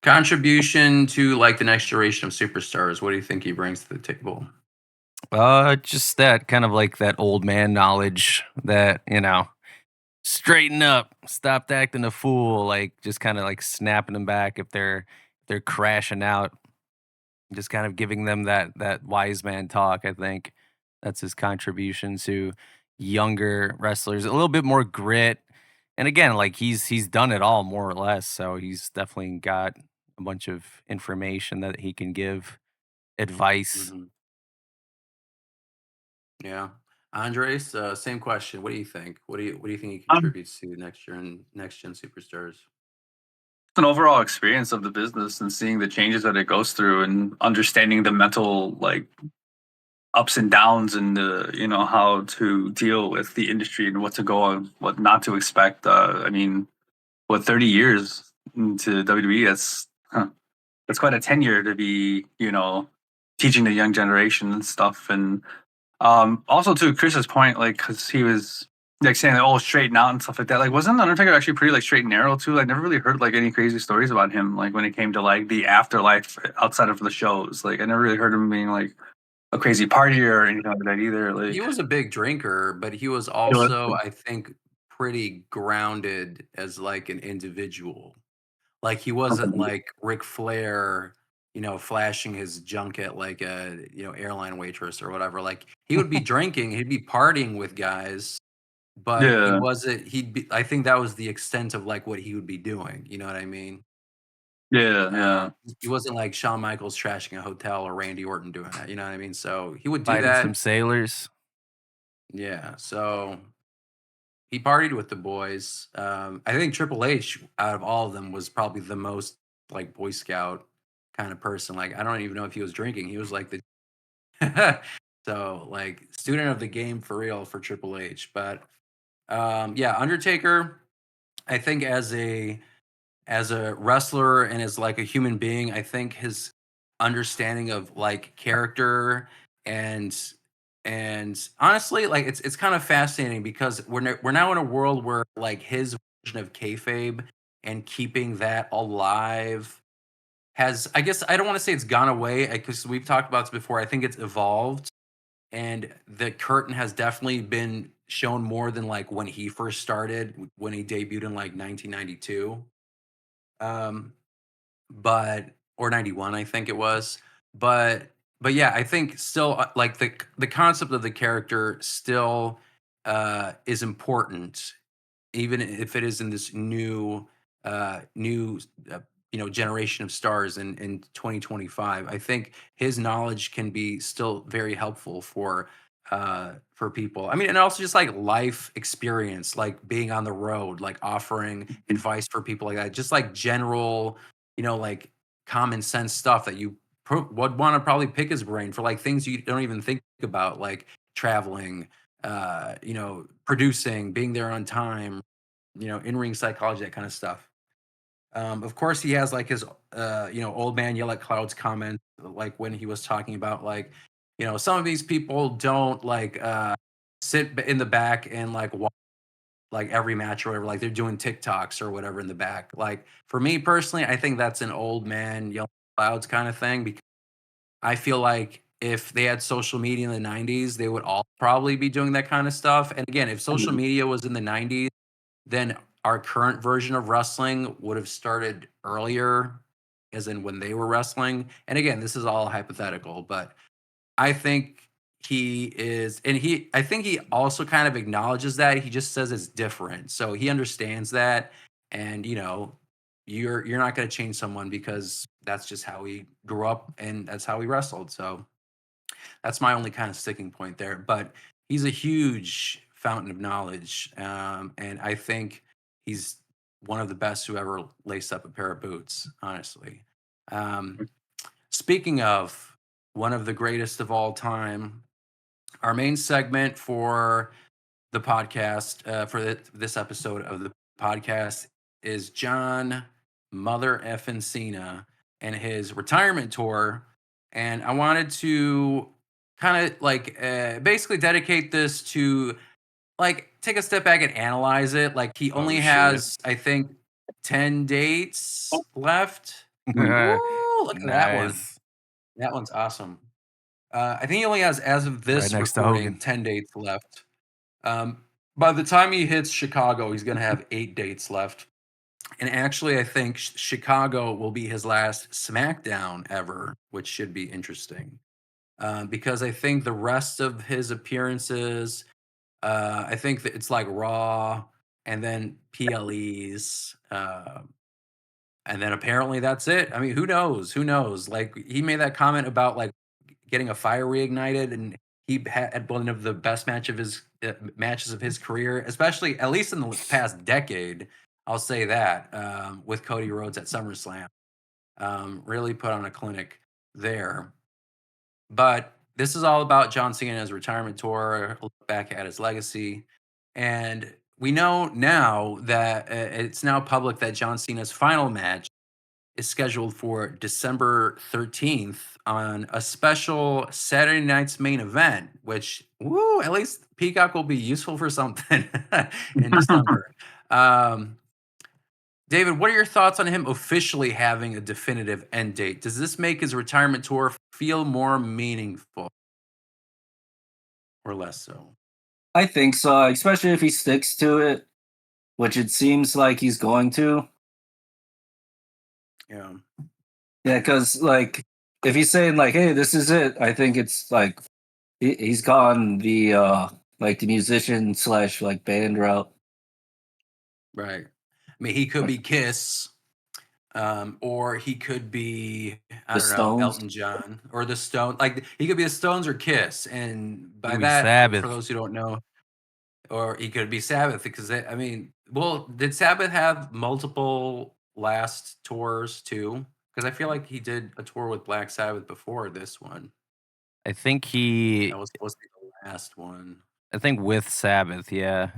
Contribution to like the next generation of superstars. What do you think he brings to the table? Just that kind of like that old man knowledge that, straighten up, stop acting a fool, like just kind of like snapping them back if they're crashing out, just kind of giving them that wise man talk. I think that's his contribution to younger wrestlers, a little bit more grit. And again, like he's done it all more or less, so he's definitely got a bunch of information that he can give advice. Hmm. Yeah. Andres, same question. What do you think? What do you think he Um, contributes to next gen superstars? it's an overall experience of the business and seeing the changes that it goes through and understanding the mental like ups and downs and the how to deal with the industry and what to go on, what not to expect. I mean, 30 years into WWE? That's quite a tenure to be teaching the young generation and stuff. And also to Chris's point, like because he was like saying like, oh, straighten out and stuff like that. Like, wasn't Undertaker actually pretty like straight and narrow too? I never really heard like any crazy stories about him. Like when it came to like the afterlife outside of the shows, like I never really heard him being like a crazy partier or anything like that either. Like He was a big drinker, but he was you know, also, I think, pretty grounded as like an individual. Like he wasn't like Ric Flair, flashing his junk at like a airline waitress or whatever. Like he would be drinking, he'd be partying with guys, but he yeah, wasn't. He'd be. I think that was the extent of like what he would be doing. You know what I mean? yeah, yeah. He wasn't like Shawn Michaels trashing a hotel or Randy Orton doing that. You know what I mean? So he would do Fighting some that. sailors. Yeah. So he partied with the boys. I think Triple H, out of all of them, was probably the most like Boy Scout kind of person. Like I don't even know if he was drinking. He was like the so like student of the game for real for Triple H. But yeah, Undertaker. I think as a wrestler and as like a human being, I think his understanding of like character and honestly, like it's kind of fascinating because we're now in a world where like his version of kayfabe and keeping that alive has, I guess I don't want to say it's gone away because we've talked about this before. I think it's evolved, and the curtain has definitely been shown more than like when he first started, when he debuted in like 1992. Um, but or 91, I think it was. But yeah, I think still like the concept of the character still is important, even if it is in this new generation of stars in 2025. I think his knowledge can be still very helpful for people. I mean, and also just like life experience, like being on the road, like offering advice for people like that, just like general, like common sense stuff that you would want to probably pick his brain for, like things you don't even think about, like traveling, producing, being there on time, in-ring psychology, that kind of stuff. Of course, he has like his, old man yell at clouds comment, like when he was talking about like, some of these people don't like sit in the back and like watch like every match or whatever, like they're doing TikToks or whatever in the back. Like for me personally, I think that's an old man yelling at clouds kind of thing, because I feel like if they had social media in the 90s, they would all probably be doing that kind of stuff. And again, if social media was in the 90s, then our current version of wrestling would have started earlier, as in when they were wrestling. And again, this is all hypothetical, but I think he is, and I think he also kind of acknowledges that. He just says it's different. So he understands that. And, you're not going to change someone because that's just how he grew up and that's how he wrestled. So that's my only kind of sticking point there. But he's a huge fountain of knowledge, and I think he's one of the best who ever laced up a pair of boots. Honestly, um, speaking of one of the greatest of all time, our main segment for the podcast, for this episode of the podcast, is John Mother effin' Cena and his retirement tour. And I wanted to kind of like basically dedicate this to like take a step back and analyze it. Like he Oh, only shit. has, I think, 10 dates left. Nice. Woo, look at that one. That one's awesome. I think he only has, as of Right this next to recording, Hogan. 10 dates left. By the time he hits Chicago, he's going to have 8 dates left. And actually, I think Chicago will be his last SmackDown ever, which should be interesting. Because I think the rest of his appearances, I think that it's like Raw and then PLEs. And then apparently that's it. I mean, who knows? Who knows? Like he made that comment about like getting a fire reignited, and he had one of the best matches of his career, especially at least in the past decade. I'll say that, with Cody Rhodes at SummerSlam, really put on a clinic there. But this is all about John Cena and his retirement tour, look back at his legacy, and we know now that it's now public that John Cena's final match is scheduled for December 13th on a special Saturday night's main event, which, woo, at least Peacock will be useful for something in December. David, what are your thoughts on him officially having a definitive end date? Does this make his retirement tour feel more meaningful or less so? I think so, especially if he sticks to it, which it seems like he's going to. Yeah. Yeah, because like if he's saying like, "Hey, this is it," I think it's like he's gone the like the musician slash like band route. Right. I mean, he could be Kiss, or he could be, I The don't know, Stones. Elton John or the Stone. Like he could be the Stones or Kiss, and by Could be that, Sabbath. for those who don't know, or he could be Sabbath because I mean, well, did Sabbath have multiple last tours too? Because I feel like he did a tour with Black Sabbath before this one. I think he. That was supposed to be the last one. I think with Sabbath, yeah.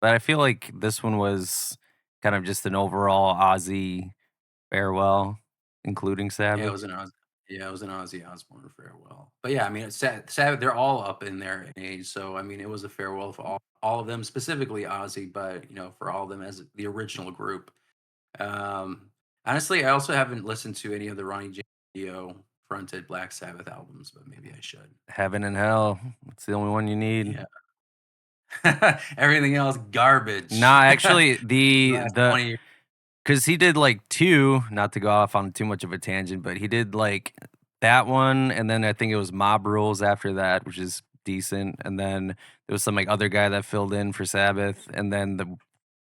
But I feel like this one was kind of just an overall Ozzy farewell, including Yeah, Sabbath. it was an Ozzy Osbourne farewell. But yeah, I mean, it's Sabbath. They're all up in their age, so I mean, it was a farewell for all of them, specifically Ozzy, but for all of them as the original group. Um, Honestly, I also haven't listened to any of the Ronnie James Dio fronted Black Sabbath albums, but maybe I should. Heaven and Hell. That's the only one you need. Yeah. Everything else garbage. Nah, actually, Last 20 years. because he did like two, not to go off on too much of a tangent, but he did like that one, and then I think it was Mob Rules after that, which is decent, and then there was some like other guy that filled in for Sabbath, and then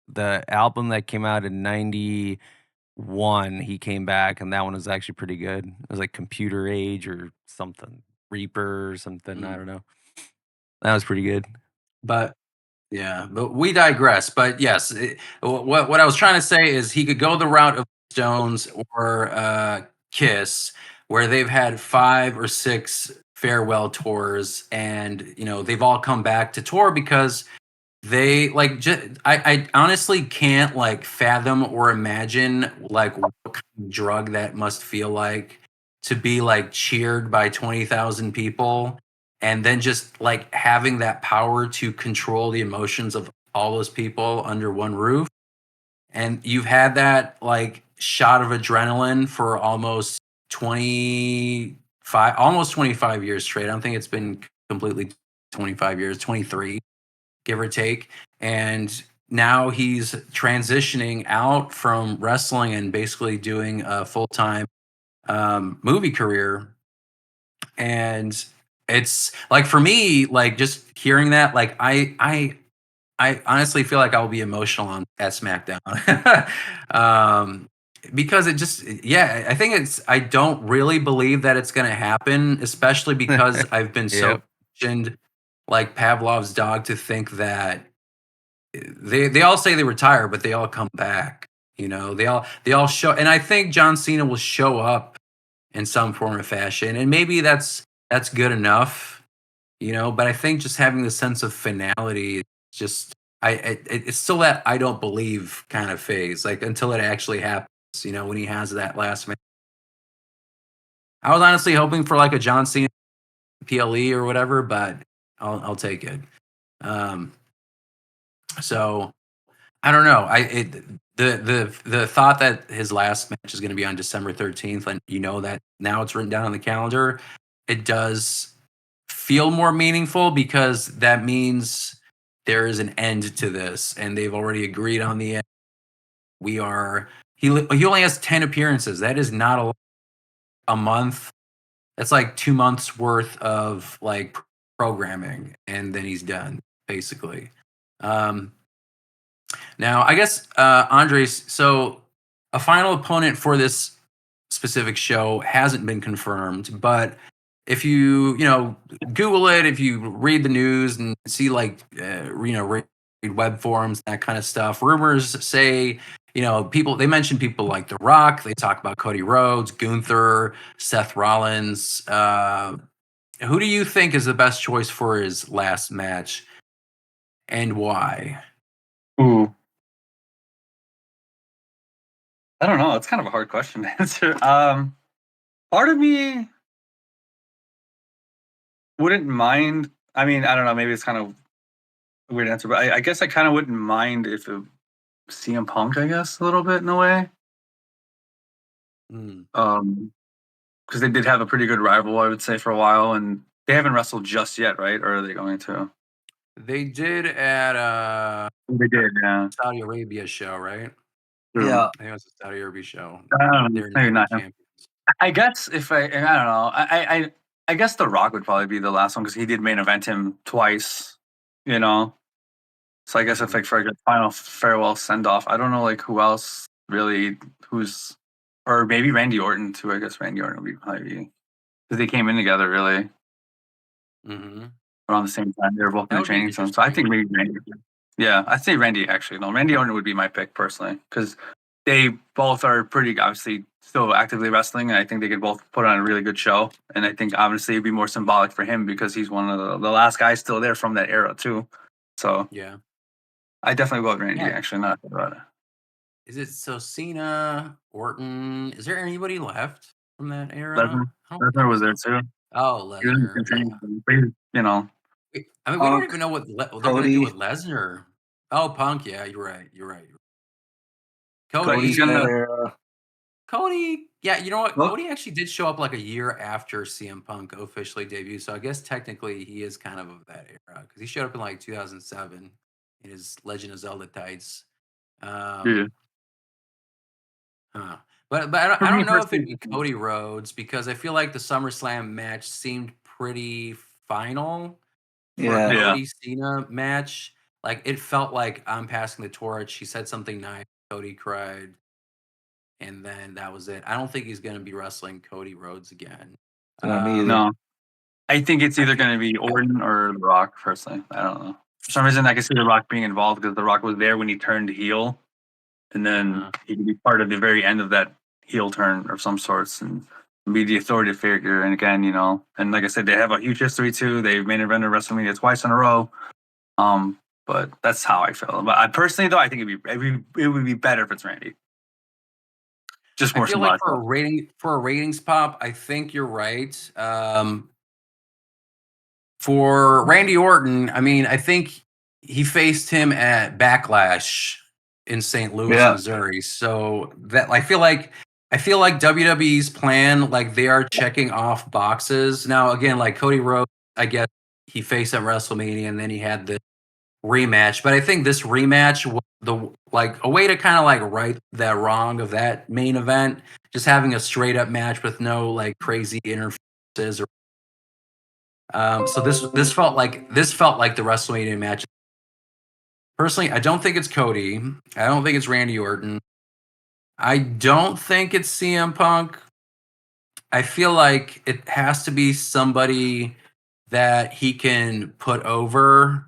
the album that came out in '91, he came back, and that one was actually pretty good. It was like Computer Age or something, Reaper or something. I don't know. That was pretty good. But yeah, but we digress. But yes, what I was trying to say is he could go the route of Stones or Kiss, where they've had 5 or 6 farewell tours, and they've all come back to tour because they like. I honestly can't like fathom or imagine like what kind of drug that must feel like to be like cheered by 20,000 people and then just like having that power to control the emotions of all those people under one roof. And you've had that like shot of adrenaline for almost 25 years straight. I don't think it's been completely 25 years, 23, give or take. And now he's transitioning out from wrestling and basically doing a full-time movie career. And it's like, for me, like just hearing that, like I honestly feel like I'll be emotional at SmackDown. Because it just, yeah, I think I don't really believe that it's going to happen, especially because I've been so conditioned, like Pavlov's dog, to think that they all say they retire, but they all come back. They all show, and I think John Cena will show up in some form or fashion, and maybe that's good enough. But I think just having the sense of finality, just it's still that I don't believe kind of phase, like until it actually happens. When he has that last match. I was honestly hoping for like a John Cena PLE or whatever, but I'll take it. So I don't know. The thought that his last match is going to be on December 13th, and that now it's written down on the calendar, it does feel more meaningful because that means there is an end to this, and they've already agreed on the end. He only has 10 appearances. That is not a month. That's like 2 months worth of like programming, and then he's done basically. Now, I guess, Andres, so a final opponent for this specific show hasn't been confirmed, but if you, Google it, if you read the news and see like, read web forums, that kind of stuff, rumors say, they mention people like The Rock, they talk about Cody Rhodes, Gunther, Seth Rollins. Who do you think is the best choice for his last match and why? Ooh. I don't know. It's kind of a hard question to answer. Part of me wouldn't mind. I mean, I don't know. Maybe it's kind of a weird answer, but I guess I kind of wouldn't mind if it CM Punk. I guess a little bit in a way. Because they did have a pretty good rival, I would say, for a while, and they haven't wrestled just yet, right? Or are they going to? They did at They did, yeah. Saudi Arabia show, right? Yeah. I think it was a Saudi Arabia show. Maybe not him. champions. I guess if I don't know. I guess The Rock would probably be the last one because he did main event him twice, you know. So I guess if like for a final farewell send off, I don't know like who else really or maybe Randy Orton too. I guess Randy Orton would be probably because they came in together really around the same time. They were both in the training zone. So I think maybe Randy. Yeah, I'd say Randy actually. No, Randy Orton would be my pick personally because they both are pretty obviously still actively wrestling, and I think they could both put on a really good show. And I think obviously it'd be more symbolic for him because he's one of the last guys still there from that era too. So yeah, I definitely go with Randy. Actually, not about it. Is it so Cena, Orton? Is there anybody left from that era? Lesnar was there too. Oh, Lesnar. You know, I mean, we don't even know what they're going to do with Lesnar. Oh, Punk. Yeah, you're right. Cody's there. Cody. Yeah, you know what? Cody actually did show up like a year after CM Punk officially debuted. So I guess technically he is kind of that era because he showed up in like 2007 in his Legend of Zelda tights. yeah. But I don't know if it'd be Cody Rhodes because I feel like the SummerSlam match seemed pretty final for a Cody Cena match. Like it felt like I'm passing the torch. He said something nice. Cody cried, and then that was it. I don't think he's going to be wrestling Cody Rhodes again. No, I think it's either going to be Orton or The Rock. Personally, I don't know. For some reason, I can see The Rock being involved because The Rock was there when he turned heel. And then he can be part of the very end of that heel turn of some sorts and be the authoritative figure. And again, you know, and like I said, they have a huge history too. They've main evented WrestleMania twice in a row. But that's how I feel. But I personally, though, I think it would be better if it's Randy. Just more. I feel like for a ratings pop, I think you're right. For Randy Orton, I mean, I think he faced him at Backlash in St. Louis, Missouri. So that I feel like WWE's plan, like they are checking off boxes. Now, again, like Cody Rhodes, I guess he faced at WrestleMania and then he had the rematch. But I think this rematch was a way to kind of like right that wrong of that main event, just having a straight up match with no like crazy interferences or so this felt like the WrestleMania match. Personally, I don't think it's Cody. I don't think it's Randy Orton. I don't think it's CM Punk. I feel like it has to be somebody that he can put over,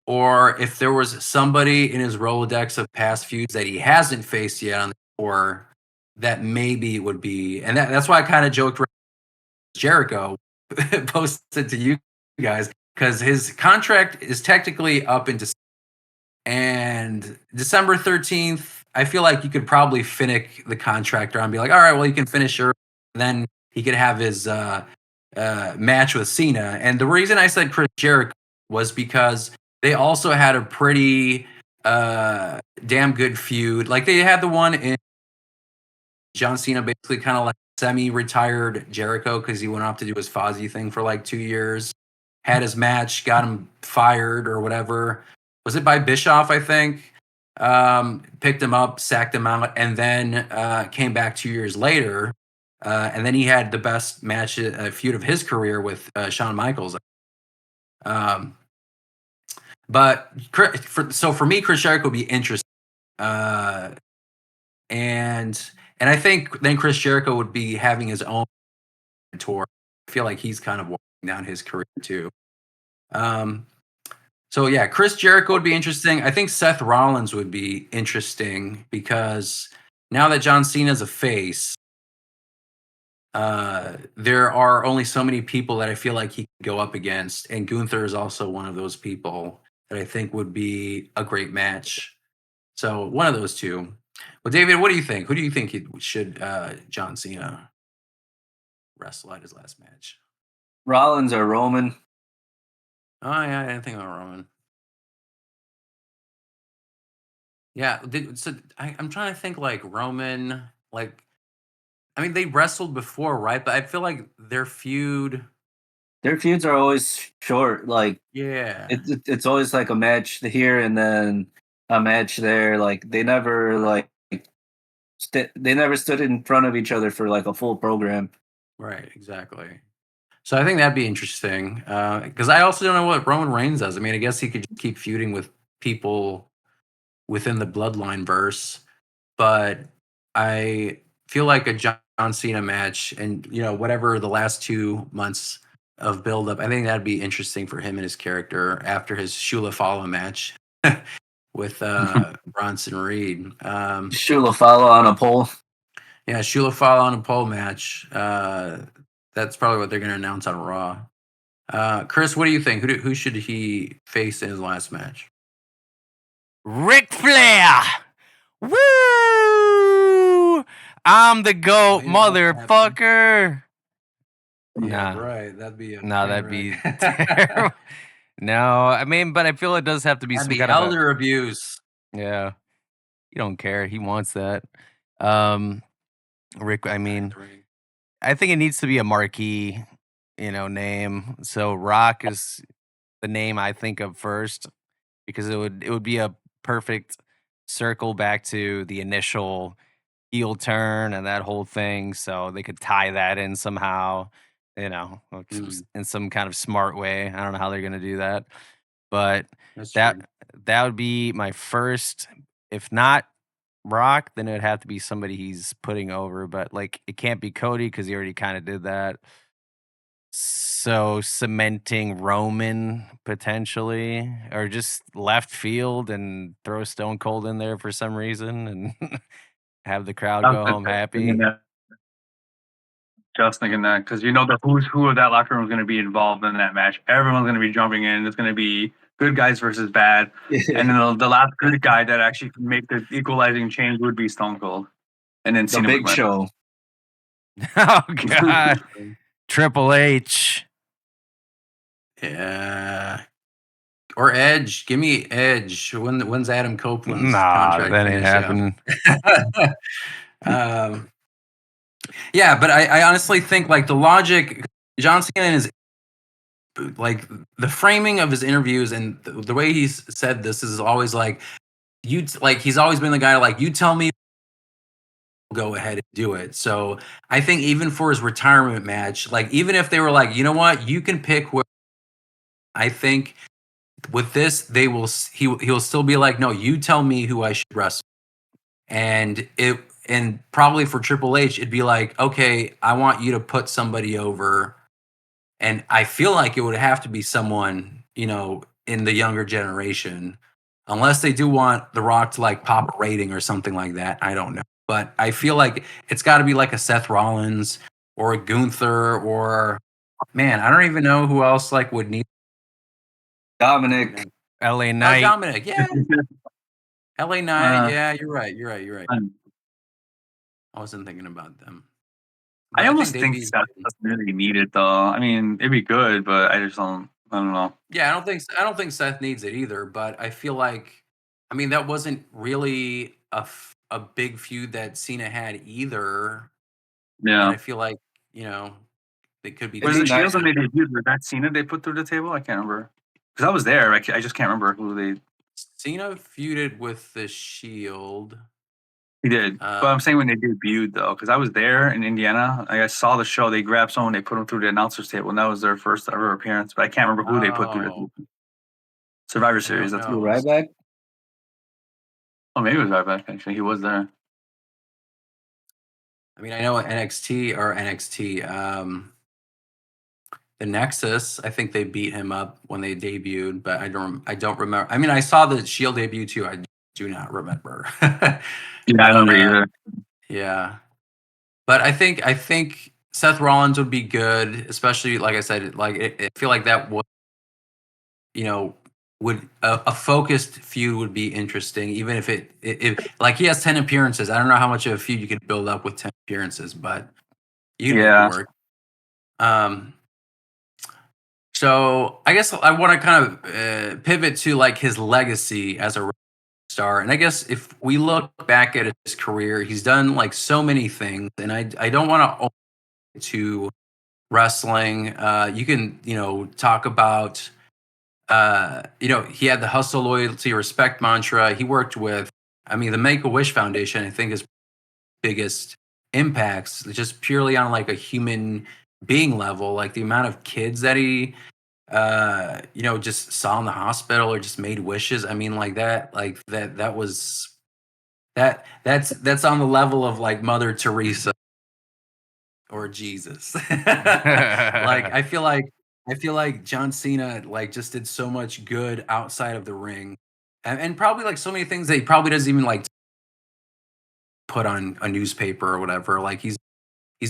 or if there was somebody in his Rolodex of past feuds that he hasn't faced yet on the tour, that maybe it would be. And that's why I kind of joked around Jericho posted to you guys because his contract is technically up in December. And December 13th, I feel like you could probably finish the contract around and be like, all right, well, you can finish your. Then he could have his match with Cena. And the reason I said Chris Jericho was because they also had a pretty damn good feud. Like they had the one in John Cena basically kind of like semi-retired Jericho because he went off to do his Fozzy thing for like 2 years. Had his match, got him fired or whatever. Was it by Bischoff, I think? Picked him up, sacked him out, and then came back 2 years later. And then he had the best match feud of his career with Shawn Michaels. But for me, Chris Jericho would be interesting. And I think then Chris Jericho would be having his own tour. I feel like he's kind of walking down his career too. So yeah, Chris Jericho would be interesting. I think Seth Rollins would be interesting because now that John Cena is a face, there are only so many people that I feel like he can go up against, and Gunther is also one of those people that I think would be a great match. So one of those two. Well, David, what do you think? Who do you think should John Cena wrestle at his last match? Rollins or Roman? Oh yeah, I didn't think about Roman. Yeah, I'm trying to think like Roman, like I mean they wrestled before, right? But I feel like their feud. Their feuds are always short. Like Yeah, it's always like a match here and then a match there. Like they never they never stood in front of each other for like a full program. right, exactly. So I think that'd be interesting because I also don't know what Roman Reigns does. I mean, I guess he could just keep feuding with people within the bloodline verse, but I feel like a John Cena match and whatever the last 2 months of build up, I think that'd be interesting for him and his character after his Shula Fala match with Bronson Reed. Shula follow on a pole. Yeah, Shula Fala on a pole match. That's probably what they're going to announce on Raw. Chris, what do you think? Who should he face in his last match? Ric Flair. Woo! I'm the GOAT, yeah, that's motherfucker. Yeah, Nah. right. That'd be a No, train that'd be wreck. terrible. No, I mean, but I feel it does have to be That'd some be kind of elder abuse. yeah. He don't care. He wants that. Rick, I mean, I think it needs to be a marquee, name. So Rock is the name I think of first because it would be a perfect circle back to the initial heel turn and that whole thing. So they could tie that in somehow, like in some kind of smart way. I don't know how they're gonna do that, but That's that true. that would be my first. If not Rock, then it would have to be somebody he's putting over. But like, it can't be Cody because he already kind of did that. So cementing Roman potentially, or just left field and throw Stone Cold in there for some reason and have the crowd go home happy. Just thinking that because the who's who of that locker room is going to be involved in that match. Everyone's going to be jumping in. It's going to be good guys versus bad, and then the last good guy that actually can make the equalizing change would be Stone Cold, and then The Cena Big would win. Show. Oh God, Triple H. Yeah. Or Edge. Give me Edge. When's Adam Copeland's Nah, contract that ain't finish happening. Yeah, but I honestly think like the logic, John Cena is like the framing of his interviews and the way he's said this is always like he's always been the guy like you tell me, go ahead and do it. So I think even for his retirement match, like even if they were like, you know what, you can pick where I think with this he'll still be like, no, you tell me who I should wrestle. And probably for Triple H, it'd be like, okay, I want you to put somebody over. And I feel like it would have to be someone, in the younger generation, unless they do want The Rock to like pop a rating or something like that. I don't know. But I feel like it's got to be like a Seth Rollins or a Gunther or, man, I don't even know who else like would need Dominic. LA Knight. Dominic, yeah. LA Knight, yeah, you're right. I wasn't thinking about them. I almost think Seth doesn't really need it though. I mean, it'd be good, but I don't know. Yeah, I don't think Seth needs it either, but I feel like that wasn't really a big feud that Cena had either. Yeah. And I feel like, they could be Was it Shields when they debuted? Was that Cena they put through the table? I can't remember. Because I was there. I just can't remember who they. Cena feuded with the Shield. He did. But I'm saying when they debuted, though, because I was there in Indiana. I saw the show. They grabbed someone, they put them through the announcer's table, and that was their first ever appearance. But I can't remember who they put through the table. Survivor Series. That's who, Ryback? Oh, maybe it was Ryback, actually. He was there. I mean, I know NXT, the Nexus, I think they beat him up when they debuted, but I don't remember. I mean, I saw the Shield debut too. I do not remember. Yeah, I don't remember either. Yeah. But I think Seth Rollins would be good, especially like I said, like I feel like that was, would a focused feud would be interesting, even if if like he has 10 appearances. I don't know how much of a feud you could build up with 10 appearances, but you make it work. So I guess I want to kind of pivot to like his legacy as a star. And I guess if we look back at his career, he's done like so many things, and I don't want to wrestling. You can talk about he had the hustle, loyalty, respect mantra. He worked with, I mean, the Make a Wish Foundation. I think his biggest impacts just purely on like a human being level, like the amount of kids that he just saw in the hospital or just made wishes. I mean, that was that's on the level of like Mother Teresa or Jesus. Like I feel like John Cena like just did so much good outside of the ring, and probably like so many things that he probably doesn't even like put on a newspaper or whatever. Like he's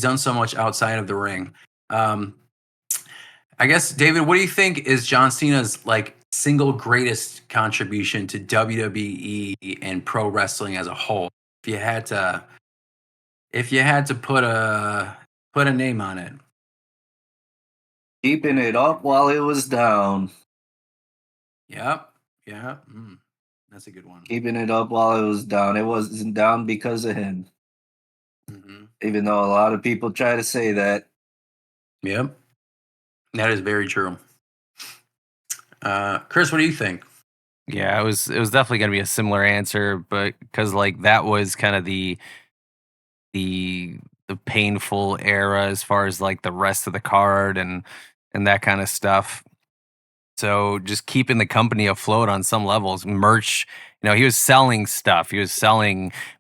done so much outside of the ring. I guess, David, what do you think is John Cena's like single greatest contribution to WWE and pro wrestling as a whole? If you had to put a name on it. Keeping it up while it was down. Yep. Yeah. That's a good one. Keeping it up while it was down. It wasn't down because of him. Mm-hmm. Even though a lot of people try to say that. Yep. That is very true. Chris, what do you think? Yeah, it was definitely going to be a similar answer, but because like that was kind of the painful era as far as like the rest of the card and that kind of stuff. So just keeping the company afloat on some levels, merch, he was selling stuff. He was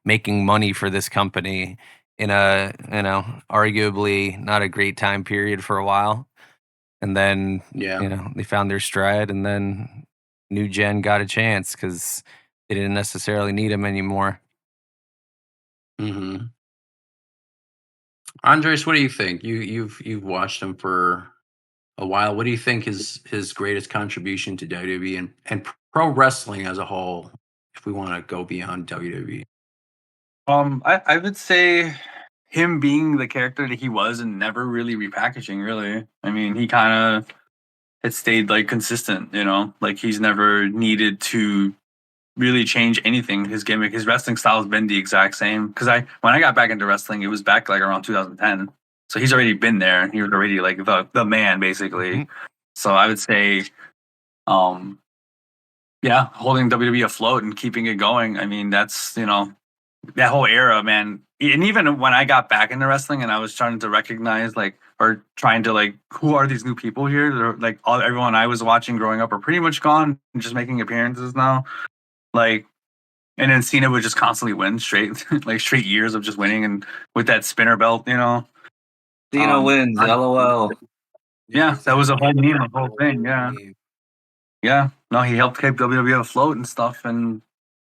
making money for this company in a, arguably not a great time period for a while. And then, they found their stride, and then New Gen got a chance because they didn't necessarily need him anymore. Mm-hmm. Andres, what do you think? You've watched him for a while. What do you think is his greatest contribution to WWE and pro wrestling as a whole, if we want to go beyond WWE? I would say him being the character that he was and never really repackaging, really. I mean, he kind of had stayed like consistent, like he's never needed to really change anything. His gimmick, his wrestling style has been the exact same. Because when I got back into wrestling, it was back like around 2010. So he's already been there. He was already like the man, basically. Mm-hmm. So I would say, holding WWE afloat and keeping it going. I mean, that's that whole era, man. And even when I got back into wrestling and I was trying to recognize who are these new people here? They're like everyone I was watching growing up are pretty much gone and just making appearances now. Like, and then Cena would just constantly win straight years of just winning, and with that spinner belt, Cena wins, LOL. Yeah, that was a whole meme, the whole thing. Yeah. Yeah. No, he helped keep WWE afloat and stuff, and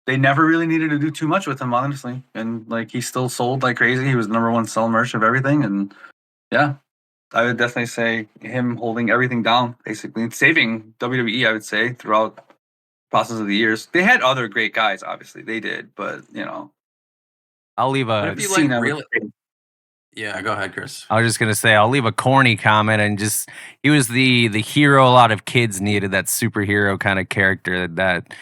they never really needed to do too much with him, honestly. And like he still sold like crazy. He was the number one selling merch of everything, and yeah. I would definitely say him holding everything down, basically, and saving WWE, I would say, throughout process of the years. They had other great guys, obviously. They did, but I'll leave a. If you like really, yeah, go ahead, Chris. I was just gonna say I'll leave a corny comment and just he was the hero a lot of kids needed, that superhero kind of character that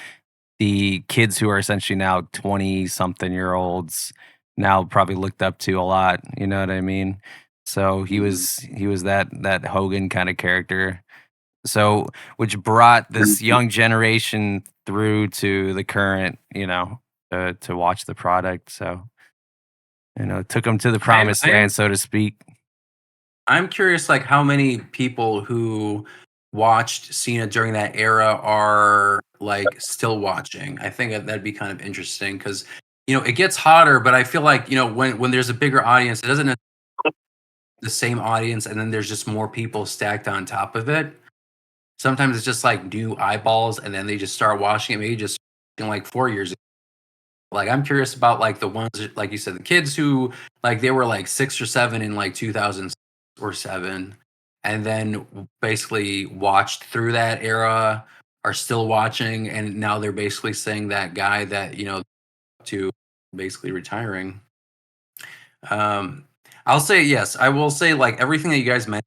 the kids who are essentially now 20-something-year-olds now probably looked up to a lot. You know what I mean? So he was that Hogan kind of character. So which brought this young generation through to the current, to watch the product. So took them to the promised land, so to speak. I'm curious, like how many people who watched Cena during that era are like still watching. I think that'd be kind of interesting because it gets hotter, but I feel like when there's a bigger audience, it doesn't the same audience, and then there's just more people stacked on top of it. Sometimes it's just like new eyeballs, and then they just start watching it. Maybe just in like 4 years. Like I'm curious about like the ones like you said, the kids who like they were like 6 or 7 in like 2000 or 7, and then basically watched through that era, are still watching, and now they're basically saying that guy that to basically retiring. I'll say yes. I will say like everything that you guys mentioned.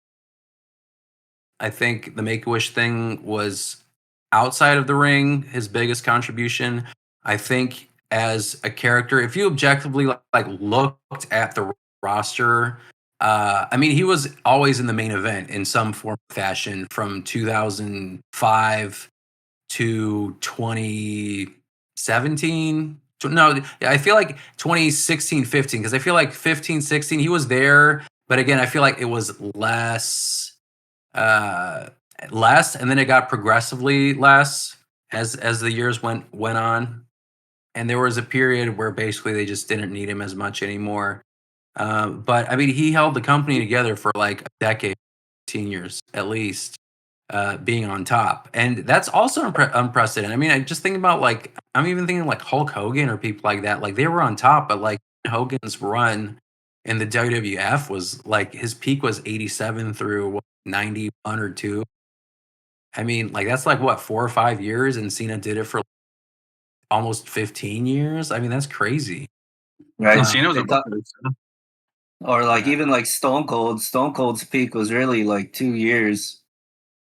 I think the Make a Wish thing was outside of the ring his biggest contribution. I think as a character, if you objectively like looked at the roster, I mean, he was always in the main event in some form or fashion from 2005 to 2017. No, I feel like 2016, 15, because I feel like 15, 16, he was there. But again, I feel like it was uh, less, and then it got progressively less as the years went on. And there was a period where basically they just didn't need him as much anymore. But I mean, he held the company together for like a decade, 15 years at least, being on top, and that's also unprecedented. I mean, I just think about like I'm even thinking like Hulk Hogan or people like that. Like they were on top, but like Hogan's run in the WWF was like his peak was 87 through 91 or 2. I mean, like that's like what 4 or 5 years, and Cena did it for almost 15 years. I mean, that's crazy. Right. Cena was a or like Yeah. even like Stone Cold. Stone Cold's peak was really like 2 years.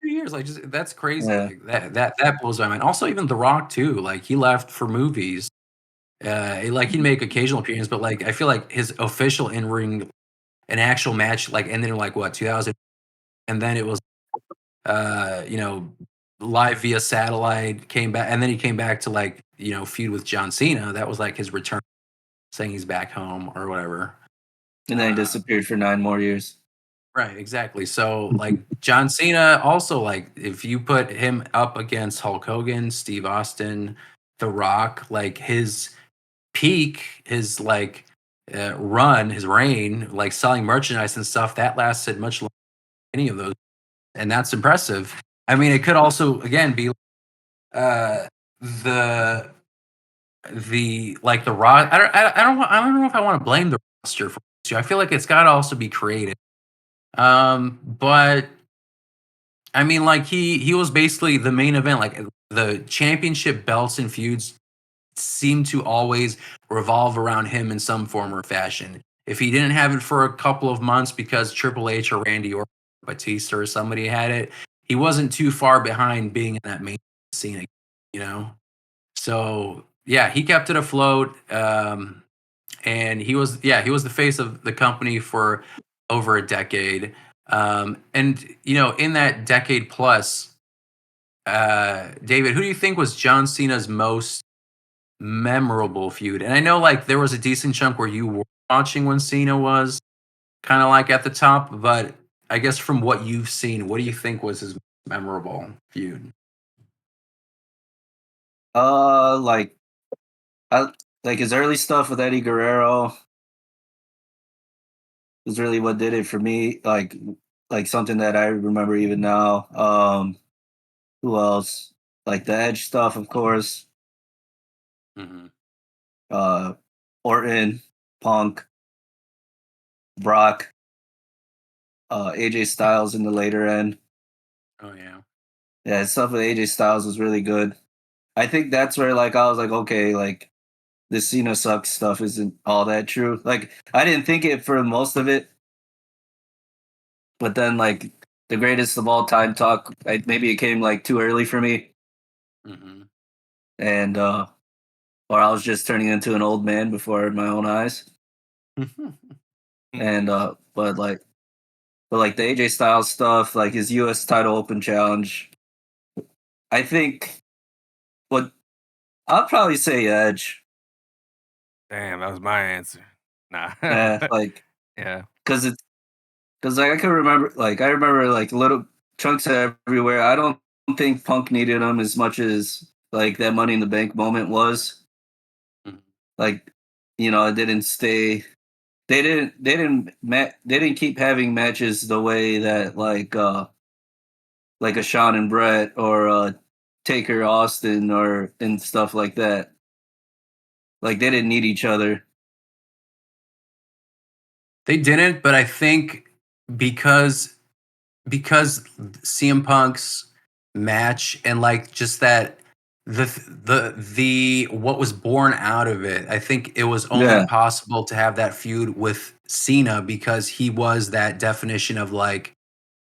2 years, like just that's crazy. Yeah. Like that blows my mind. Also, even The Rock too. Like he left for movies. Like he'd make occasional appearances, but like I feel like his official in ring, an actual match, like ended in like what 2000, and then it was live via satellite. Came back, and then he came back to like feud with John Cena. That was like his return, saying he's back home or whatever. And then he disappeared for 9 more years. Right, exactly. So like John Cena also, like if you put him up against Hulk Hogan, Steve Austin, The Rock, like his peak, his like run, his reign, like selling merchandise and stuff, that lasted much longer than any of those, and that's impressive. I mean, it could also again be uh the like the Rock. I don't know if I want to blame the roster for this. I feel like it's got to also be creative. But I mean, like he was basically the main event. Like the championship belts and feuds seem to always revolve around him in some form or fashion. If he didn't have it for a couple of months because Triple H or Randy or Batista or somebody had it, he wasn't too far behind being in that main scene, you know? So yeah, he kept it afloat. And he was the face of the company for over a decade. And in that decade plus, David, who do you think was John Cena's most memorable feud? And I know like there was a decent chunk where you were watching when Cena was kind of like at the top, but I guess from what you've seen, what do you think was his memorable feud? Like like his early stuff with Eddie Guerrero was really what did it for me. Like something that I remember even now. Who else? Like the Edge stuff, of course. Mm-hmm. Uh, Orton, Punk, Brock, AJ Styles in the later end. Oh yeah. Yeah, stuff with AJ Styles was really good. I think that's where like I was like, okay, like the Cena sucks stuff isn't all that true. Like I didn't think it for most of it, but then like the greatest of all time talk, maybe it came like too early for me, Mm-hmm. and or I was just turning into an old man before my own eyes. And but like the AJ Styles stuff, like his US title open challenge, I think what I'll probably say Edge. Damn, that was my answer. Nah. Like Yeah. because like I remember like little chunks everywhere. I don't think Punk needed them as much as like that Money in the Bank moment was. Mhm. Like, it didn't stay. They didn't keep having matches the way that like a Shawn and Brett or Taker Austin or and stuff like that. Like they didn't need each other. They didn't, but I think because CM Punk's match, and like just that the what was born out of it. I think it was only possible to have that feud with Cena because he was that definition of like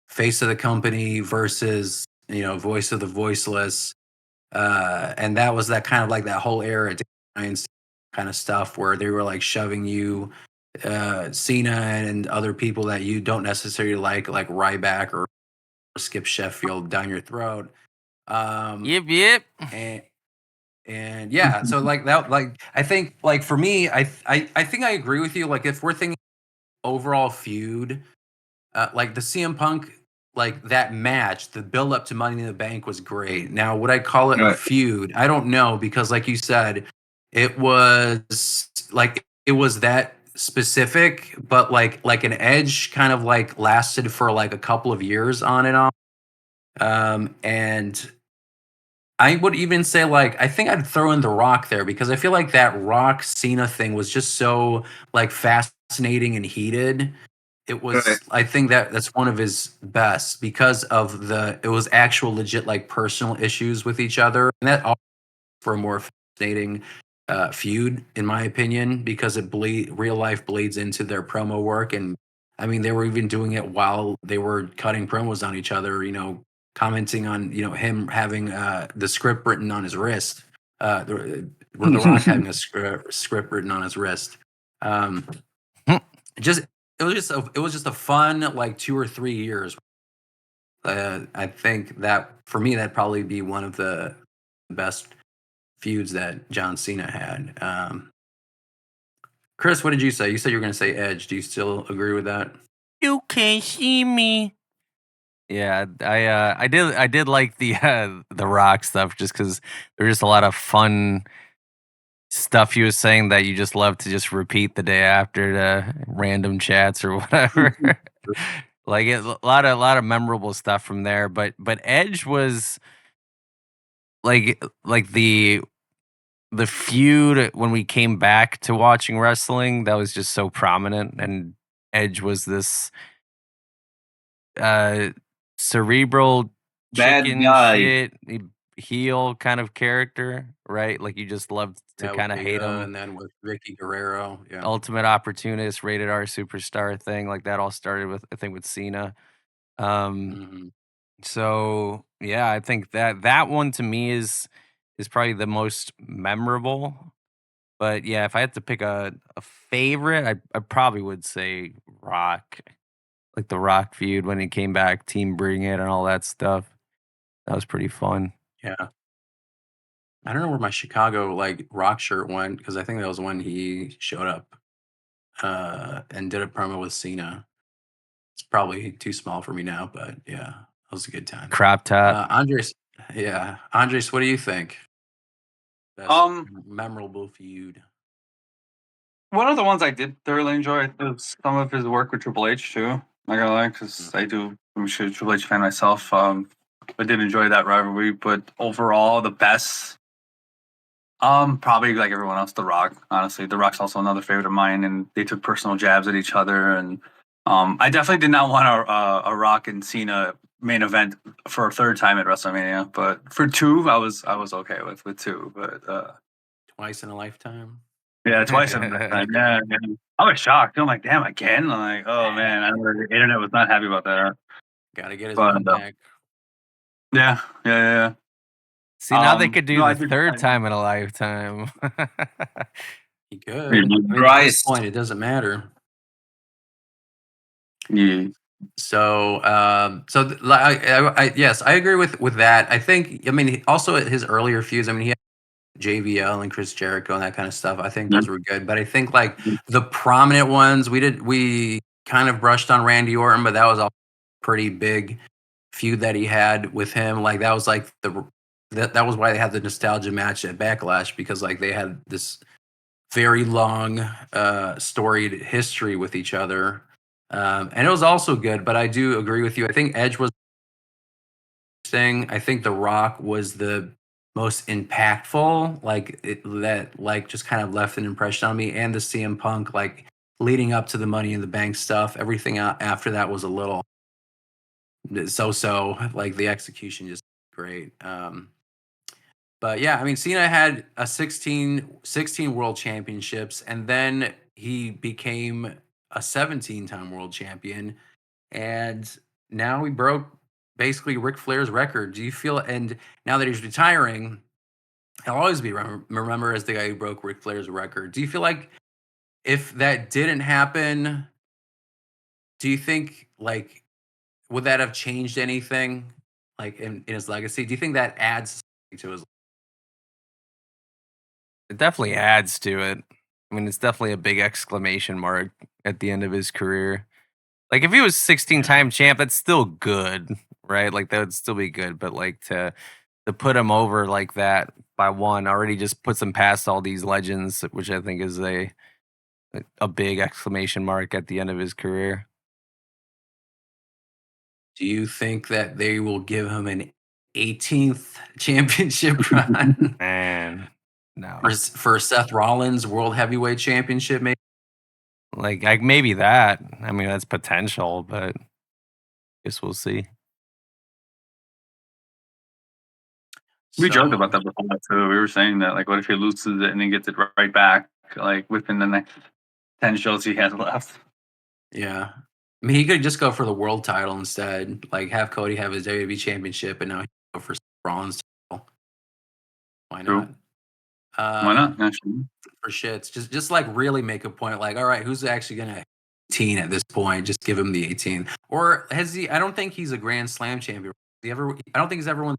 face of the company versus voice of the voiceless, and that was that kind of like that whole era kind of stuff where they were like shoving you Cena and other people that you don't necessarily like Ryback or Skip Sheffield down your throat. Yep. And yeah, so like that, like I think, like for me, I think I agree with you. Like if we're thinking overall feud, like the CM Punk, like that match, the build up to Money in the Bank was great. Now, would I call it a feud? I don't know because, like you said, it was that specific, but like an Edge kind of like lasted for like a couple of years on and off. And I would even say like I think I'd throw in The Rock there because I feel like that Rock Cena thing was just so like fascinating and heated. It was I think that's one of his best because of it was actual legit like personal issues with each other, and that all for a more fascinating feud in my opinion because real life bleeds into their promo work. And I mean they were even doing it while they were cutting promos on each other, commenting on him having the script written on his wrist, the Rock having a script written on his wrist. Just it was just a fun like 2 or 3 years. I think that for me that'd probably be one of the best feuds that John Cena had. Chris, what did you say? You said you were going to say Edge. Do you still agree with that? You can't see me. Yeah, I did like the Rock stuff just because there's just a lot of fun stuff he was saying that you just love to just repeat the day after the random chats or whatever. Like a lot of memorable stuff from there. But Edge was like the feud when we came back to watching wrestling that was just so prominent, and Edge was this cerebral bad chicken guy. shit heel kind of character, right? Like you just loved to kind of hate him. And then with Vicky Guerrero, Ultimate opportunist, rated R superstar thing, like that all started with I think with Cena. So yeah, I think that one to me is probably the most memorable. But yeah, if I had to pick a favorite, I probably would say Rock. Like the Rock feud when he came back, Team Bring It and all that stuff. That was pretty fun. Yeah. I don't know where my Chicago like Rock shirt went because I think that was when he showed up and did a promo with Cena. It's probably too small for me now, but yeah, it was a good time. Crop top. Andres, Andres, what do you think? Best memorable feud. One of the ones I did thoroughly enjoy was some of his work with Triple H too. Not gonna lie, because I'm a Triple H fan myself. I did enjoy that rivalry, but overall, the best, probably like everyone else, The Rock. Honestly, The Rock's also another favorite of mine, and they took personal jabs at each other. And I definitely did not want a Rock and Cena main event for a third time at WrestleMania, but for two, I was okay with two, but twice in a lifetime. Yeah, twice in a lifetime. Yeah, I was shocked. I'm like, damn, again? I'm like, oh man, I know the internet was not happy about that. Gotta get his money back. Yeah. See, now they could do the third time in a lifetime. He could. I mean, at this point, it doesn't matter. Yeah. So, yes, I agree with that. I think, I mean, also his earlier feuds. I mean, he had JVL and Chris Jericho and that kind of stuff. I think those were good, but I think like the prominent ones we kind of brushed on Randy Orton, but that was a pretty big feud that he had with him. Like that was like that was why they had the nostalgia match at Backlash because like they had this very long storied history with each other. And it was also good, but I do agree with you. I think Edge was interesting. I think The Rock was the most impactful, that just kind of left an impression on me. And the CM Punk, like leading up to the Money in the Bank stuff, everything after that was a little so. Like the execution just great. But yeah, I mean, Cena had a 16 world championships, and then he became a 17-time world champion, and now he broke basically Ric Flair's record. Do you feel? And now that he's retiring, he'll always be remembered as the guy who broke Ric Flair's record. Do you feel like if that didn't happen, do you think like would that have changed anything like in his legacy? Do you think that adds something to his? It definitely adds to it. I mean, it's definitely a big exclamation mark at the end of his career. Like if he was 16-time champ, that's still good, right? Like that would still be good, but like to put him over like that by one already just puts him past all these legends, which I think is a big exclamation mark at the end of his career. Do you think that they will give him an 18th championship run Man, no. for Seth Rollins World Heavyweight Championship? Maybe. Like maybe that. I mean, that's potential, but guess we'll see. We joked about that before too. We were saying that, like, what if he loses it and then gets it right back, like within the next 10 shows he has left? Yeah. I mean, he could just go for the world title instead. Like, have Cody have his WWE Championship, and now he go for Rollins title. Why True. not? Why not? Actually, For shits, just like really make a point. Like, all right, who's actually gonna 18 at this point? Just give him the 18. Or has he? I don't think he's a Grand Slam champion. Has he ever? I don't think he's ever won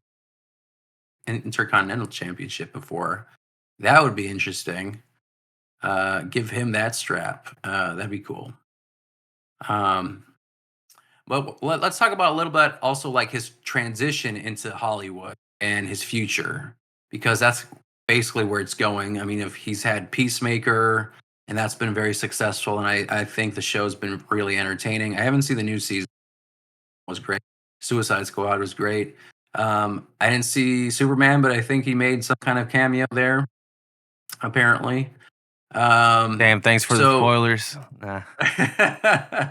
an Intercontinental Championship before. That would be interesting. Give him that strap. That'd be cool. But let's talk about a little bit also like his transition into Hollywood and his future, because that's basically where it's going. I mean, if he's had Peacemaker, and that's been very successful, and I think the show's been really entertaining. I haven't seen the new season. It was great. Suicide Squad was great. I didn't see Superman, but I think he made some kind of cameo there, apparently. Damn, thanks for the spoilers. Nah.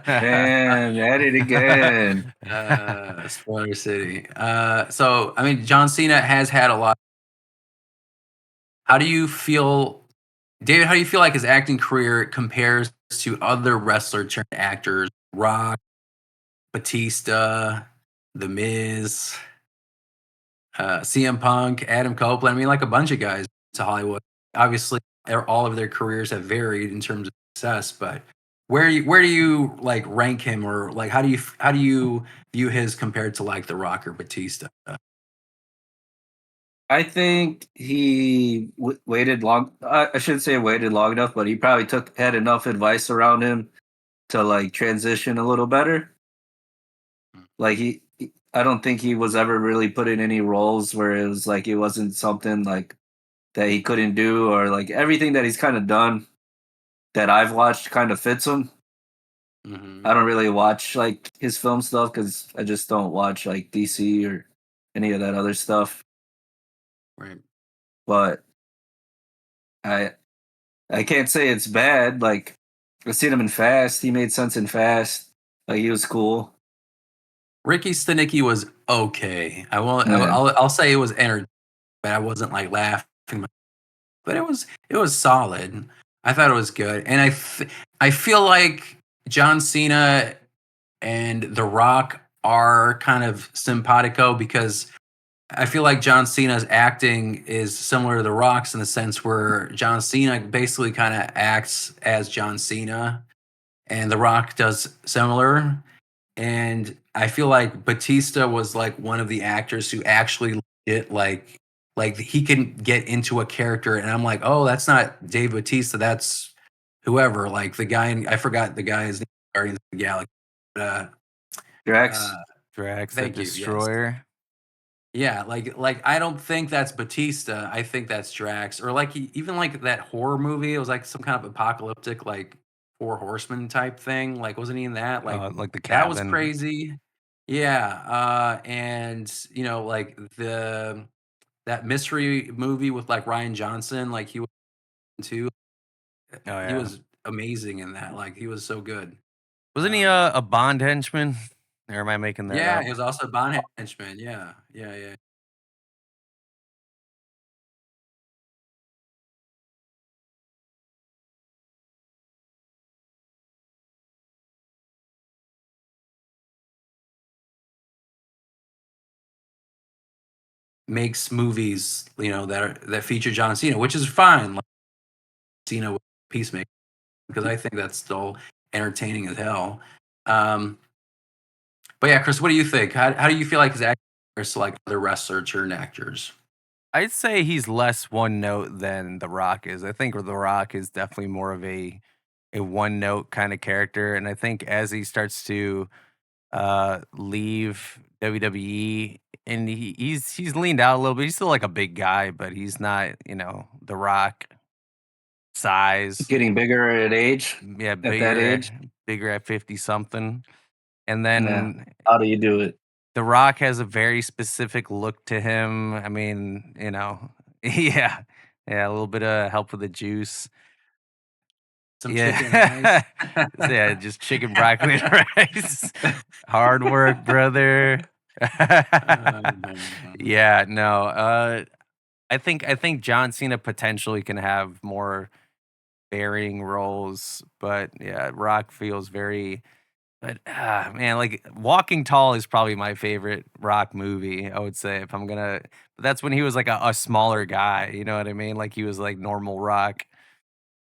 Man, at it again. Spoiler City. So I mean, John Cena has had a lot. How do you feel, David? How do you feel like his acting career compares to other wrestler turned actors? Rock, Batista, The Miz, CM Punk, Adam Copeland. I mean, like a bunch of guys to Hollywood. Obviously, all of their careers have varied in terms of success, but where do you like rank him, or like how do you view his compared to like The Rock or Batista? I think he waited long. I shouldn't say waited long enough, but he probably had enough advice around him to like transition a little better. Like I don't think he was ever really put in any roles where it was like it wasn't something like that he couldn't do, or like everything that he's kind of done that I've watched kind of fits him. Mm-hmm. I don't really watch like his film stuff because I just don't watch like DC or any of that other stuff. Right. But I can't say it's bad. Like I've seen him in Fast. He made sense in Fast. Like he was cool. Ricky Stenicki was okay. I won't. Yeah. I'll say it was entertaining, but I wasn't like laughing. But it was solid. I thought it was good, and I feel like John Cena and The Rock are kind of simpatico, because I feel like John Cena's acting is similar to The Rock's in the sense where John Cena basically kind of acts as John Cena, and The Rock does similar. And I feel like Batista was like one of the actors who actually did like he can get into a character, and I'm like, oh, that's not Dave Batista, that's whoever, like the guy I forgot the guy's name, Guardians of the Galaxy. Drax. Drax, the Thank you, yes. Destroyer. Yeah, like I don't think that's Batista. I think that's Drax, or like even like that horror movie. It was like some kind of apocalyptic like Four Horsemen type thing. Like wasn't he in that? Like the That was cabin. crazy. Yeah, and you know like that mystery movie with like Ryan Johnson. Like he was too. Oh, He yeah. was amazing in that. Like he was so good. Wasn't he a Bond henchman? Or am I making that Yeah, up? he was also a Bond henchman. Yeah. makes movies, that feature John Cena, which is fine. Like Cena with Peacemaker, because I think that's still entertaining as hell. But yeah, Chris, what do you think? How do you feel like his acting compares to like other wrestlers or actors? I'd say he's less one note than The Rock is. I think The Rock is definitely more of a one note kind of character, and I think as he starts to leave WWE, and he's leaned out a little bit. He's still like a big guy, but he's not The Rock size. Getting bigger at age, Yeah, at that age. bigger at 50 something. And Yeah. then How do you do it? The Rock has a very specific look to him. I mean, yeah, a little bit of help with the juice. Some chicken and rice. Yeah, just chicken, broccoli, and rice. Hard work, brother. Yeah, no. I think John Cena potentially can have more varying roles, but yeah, Rock feels very. But man, like Walking Tall is probably my favorite Rock movie. I would say if I'm gonna, but that's when he was like a smaller guy. You know what I mean? Like he was like normal Rock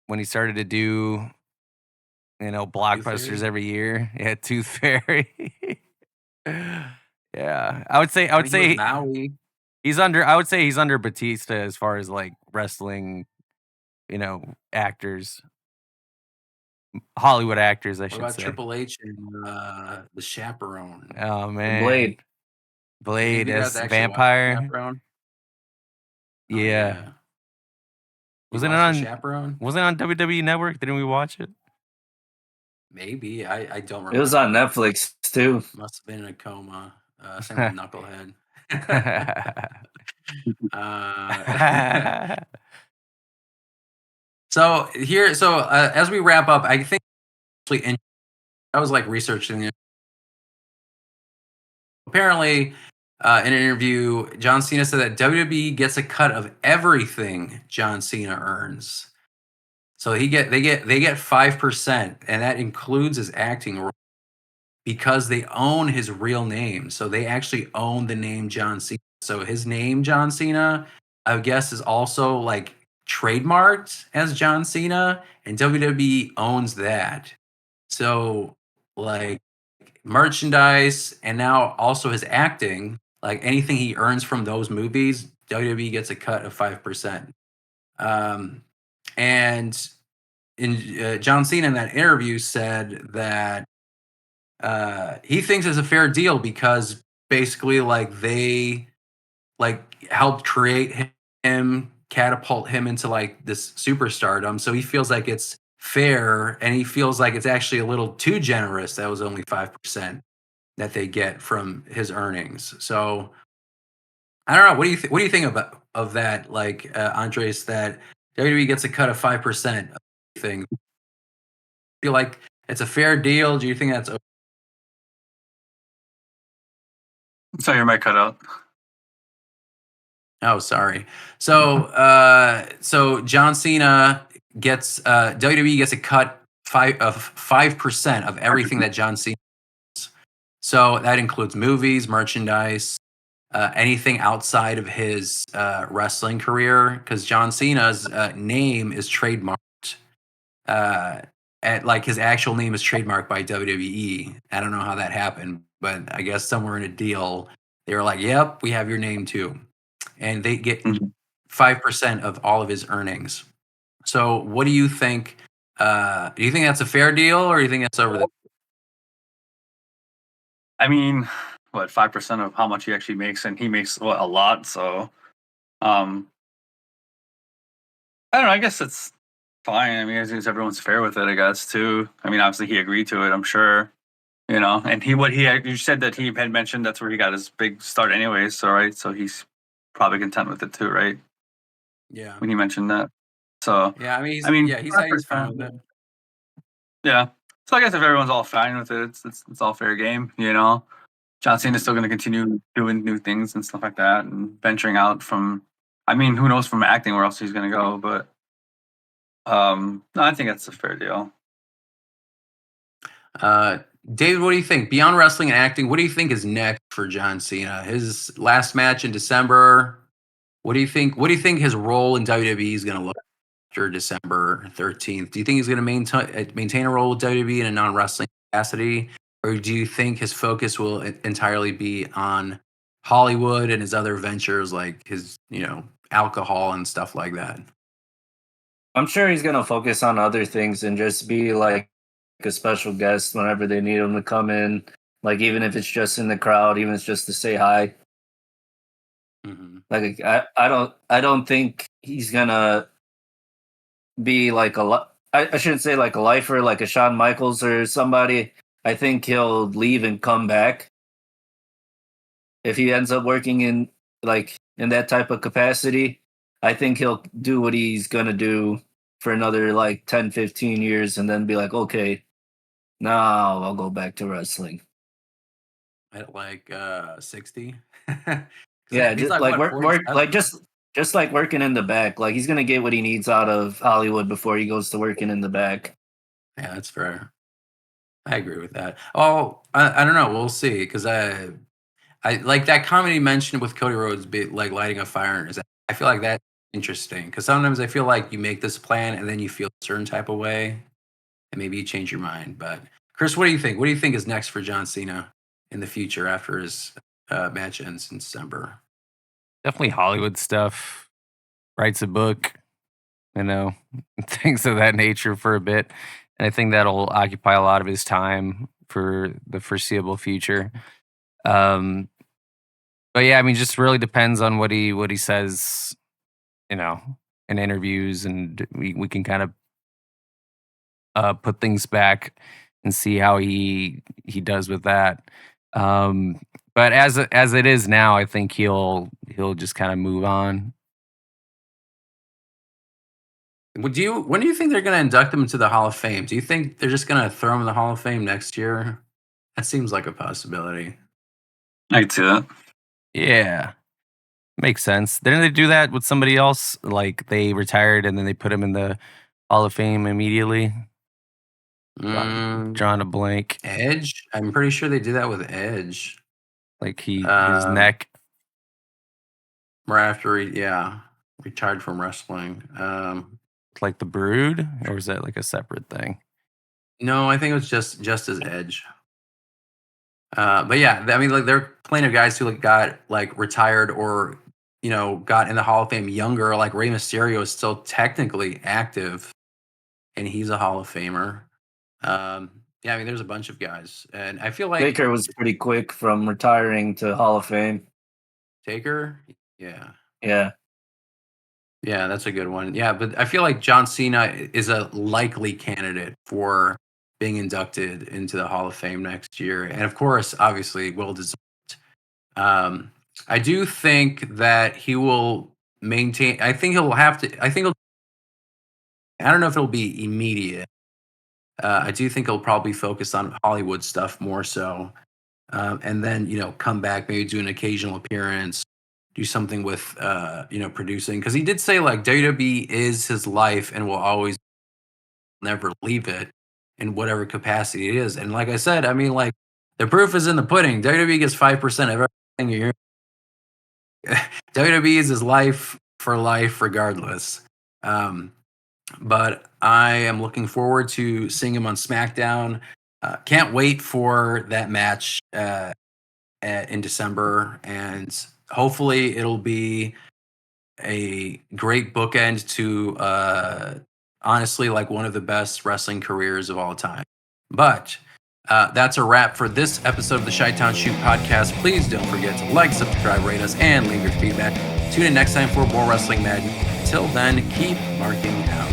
when he started to do blockbusters every year. Yeah, Tooth Fairy. Yeah, I would say Maui. he's under. I would say he's under Batista as far as like wrestling, actors, Hollywood actors, I What should about say. Triple H and the Chaperone? Oh man, Blade as vampire. Chaperone? Oh, Yeah. Wasn't it on Chaperone? Wasn't it on WWE Network? Didn't we watch it? Maybe. I don't remember. It was on Netflix too. Must have been in a coma. Same with Knucklehead. So as we wrap up, I think I was like researching it. Apparently, in an interview, John Cena said that WWE gets a cut of everything John Cena earns. So they get 5%, and that includes his acting role because they own his real name. So they actually own the name John Cena. So his name John Cena, I guess, is also like trademarked as John Cena, and WWE owns that. So like merchandise and now also his acting, like anything he earns from those movies, WWE gets a cut of 5%. And John Cena in that interview said that he thinks it's a fair deal because basically like they like helped create him, catapult him into like this superstardom. So he feels like it's fair, and he feels like it's actually a little too generous. That was only 5% that they get from his earnings. So I don't know. What do you think about of that? Like Andres, that WWE gets a cut of 5% thing. Feel like it's a fair deal? Do you think that's So your mic cut out. Oh, sorry. So, so John Cena gets WWE gets a cut 5% of everything that John Cena. So that includes movies, merchandise, anything outside of his wrestling career, because John Cena's name is trademarked. At like his actual name is trademarked by WWE. I don't know how that happened, but I guess somewhere in a deal they were like, "Yep, we have your name too." And they get 5% of all of his earnings. So, what do you think? Do you think that's a fair deal, or do you think that's over the? I mean, what 5% of how much he actually makes, and he makes a lot. So, I don't know. I guess it's fine. I mean, I think everyone's fair with it. I guess too. I mean, obviously he agreed to it. I'm sure. And you said that he had mentioned that's where he got his big start, anyways. So right, so he's probably content with it too, right? Yeah. When you mentioned that. So Yeah, I mean, he's fine with it. Yeah. So I guess if everyone's all fine with it, it's all fair game. John Cena's still going to continue doing new things and stuff like that, and venturing out from. I mean, who knows from acting where else he's going to go? But no, I think that's a fair deal. David, what do you think? Beyond wrestling and acting, what do you think is next for John Cena? His last match in December. What do you think? What do you think his role in WWE is going to look after December 13th? Do you think he's going to maintain a role with WWE in a non-wrestling capacity, or do you think his focus will entirely be on Hollywood and his other ventures, like his, alcohol and stuff like that? I'm sure he's gonna focus on other things and just be like a special guest whenever they need him to come in. Like even if it's just in the crowd, even if it's just to say hi. Mm-hmm. Like I don't think he's gonna be like I shouldn't say like a lifer, like a Shawn Michaels or somebody. I think he'll leave and come back if he ends up working in that type of capacity. I think he'll do what he's gonna do for another like 10, 15 years and then be like, okay, now I'll go back to wrestling. At like 60. Yeah, He's just like what, work 47? like just like working in the back. Like he's gonna get what he needs out of Hollywood before he goes to working in the back. Yeah, that's fair. I agree with that. Oh, I don't know. We'll see. Because I like that comment you mentioned with Cody Rhodes, like lighting a fire. I feel like that's interesting. Because sometimes I feel like you make this plan and then you feel a certain type of way, and maybe you change your mind. But Chris, what do you think? What do you think is next for John Cena in the future after his match ends in December? Definitely Hollywood stuff. Writes a book, things of that nature for a bit. And I think that'll occupy a lot of his time for the foreseeable future. But yeah, I mean, just really depends on what he says, in interviews, and we can kind of put things back and see how he does with that. But as it is now, I think he'll just kind of move on. When do you think they're going to induct him into the Hall of Fame? Do you think they're just going to throw him in the Hall of Fame next year? That seems like a possibility. I can see that. Yeah, makes sense. Didn't they do that with somebody else? Like they retired and then they put him in the Hall of Fame immediately. Drawing a blank. Edge? I'm pretty sure they did that with Edge. Like his neck. Right after he, retired from wrestling. Like the Brood, or was that like a separate thing? No, I think it was just as Edge. But yeah, I mean, like there are plenty of guys who got like retired or got in the Hall of Fame younger. Like Rey Mysterio is still technically active, and he's a Hall of Famer. Yeah, I mean, there's a bunch of guys, and I feel like Taker was pretty quick from retiring to Hall of Fame. Taker, yeah. Yeah, That's a good one. Yeah, but I feel like John Cena is a likely candidate for being inducted into the Hall of Fame next year, and of course, obviously, well deserved. I do think that he will maintain. I think he'll have to. I don't know if it'll be immediate. I do think he'll probably focus on Hollywood stuff more so, and then come back, maybe do an occasional appearance, do something with producing, because he did say like WWE is his life and will always never leave it in whatever capacity it is. And like I said, I mean, like the proof is in the pudding. WWE gets 5% of everything you hear. WWE is his life for life regardless. But I am looking forward to seeing him on SmackDown. Can't wait for that match in December, and hopefully it'll be a great bookend to honestly like one of the best wrestling careers of all time. But that's a wrap for this episode of the Chi-Town Shoot podcast. Please don't forget to like, subscribe, rate us, and leave your feedback. Tune in next time for more Wrestling Madness. Until then, keep marking out.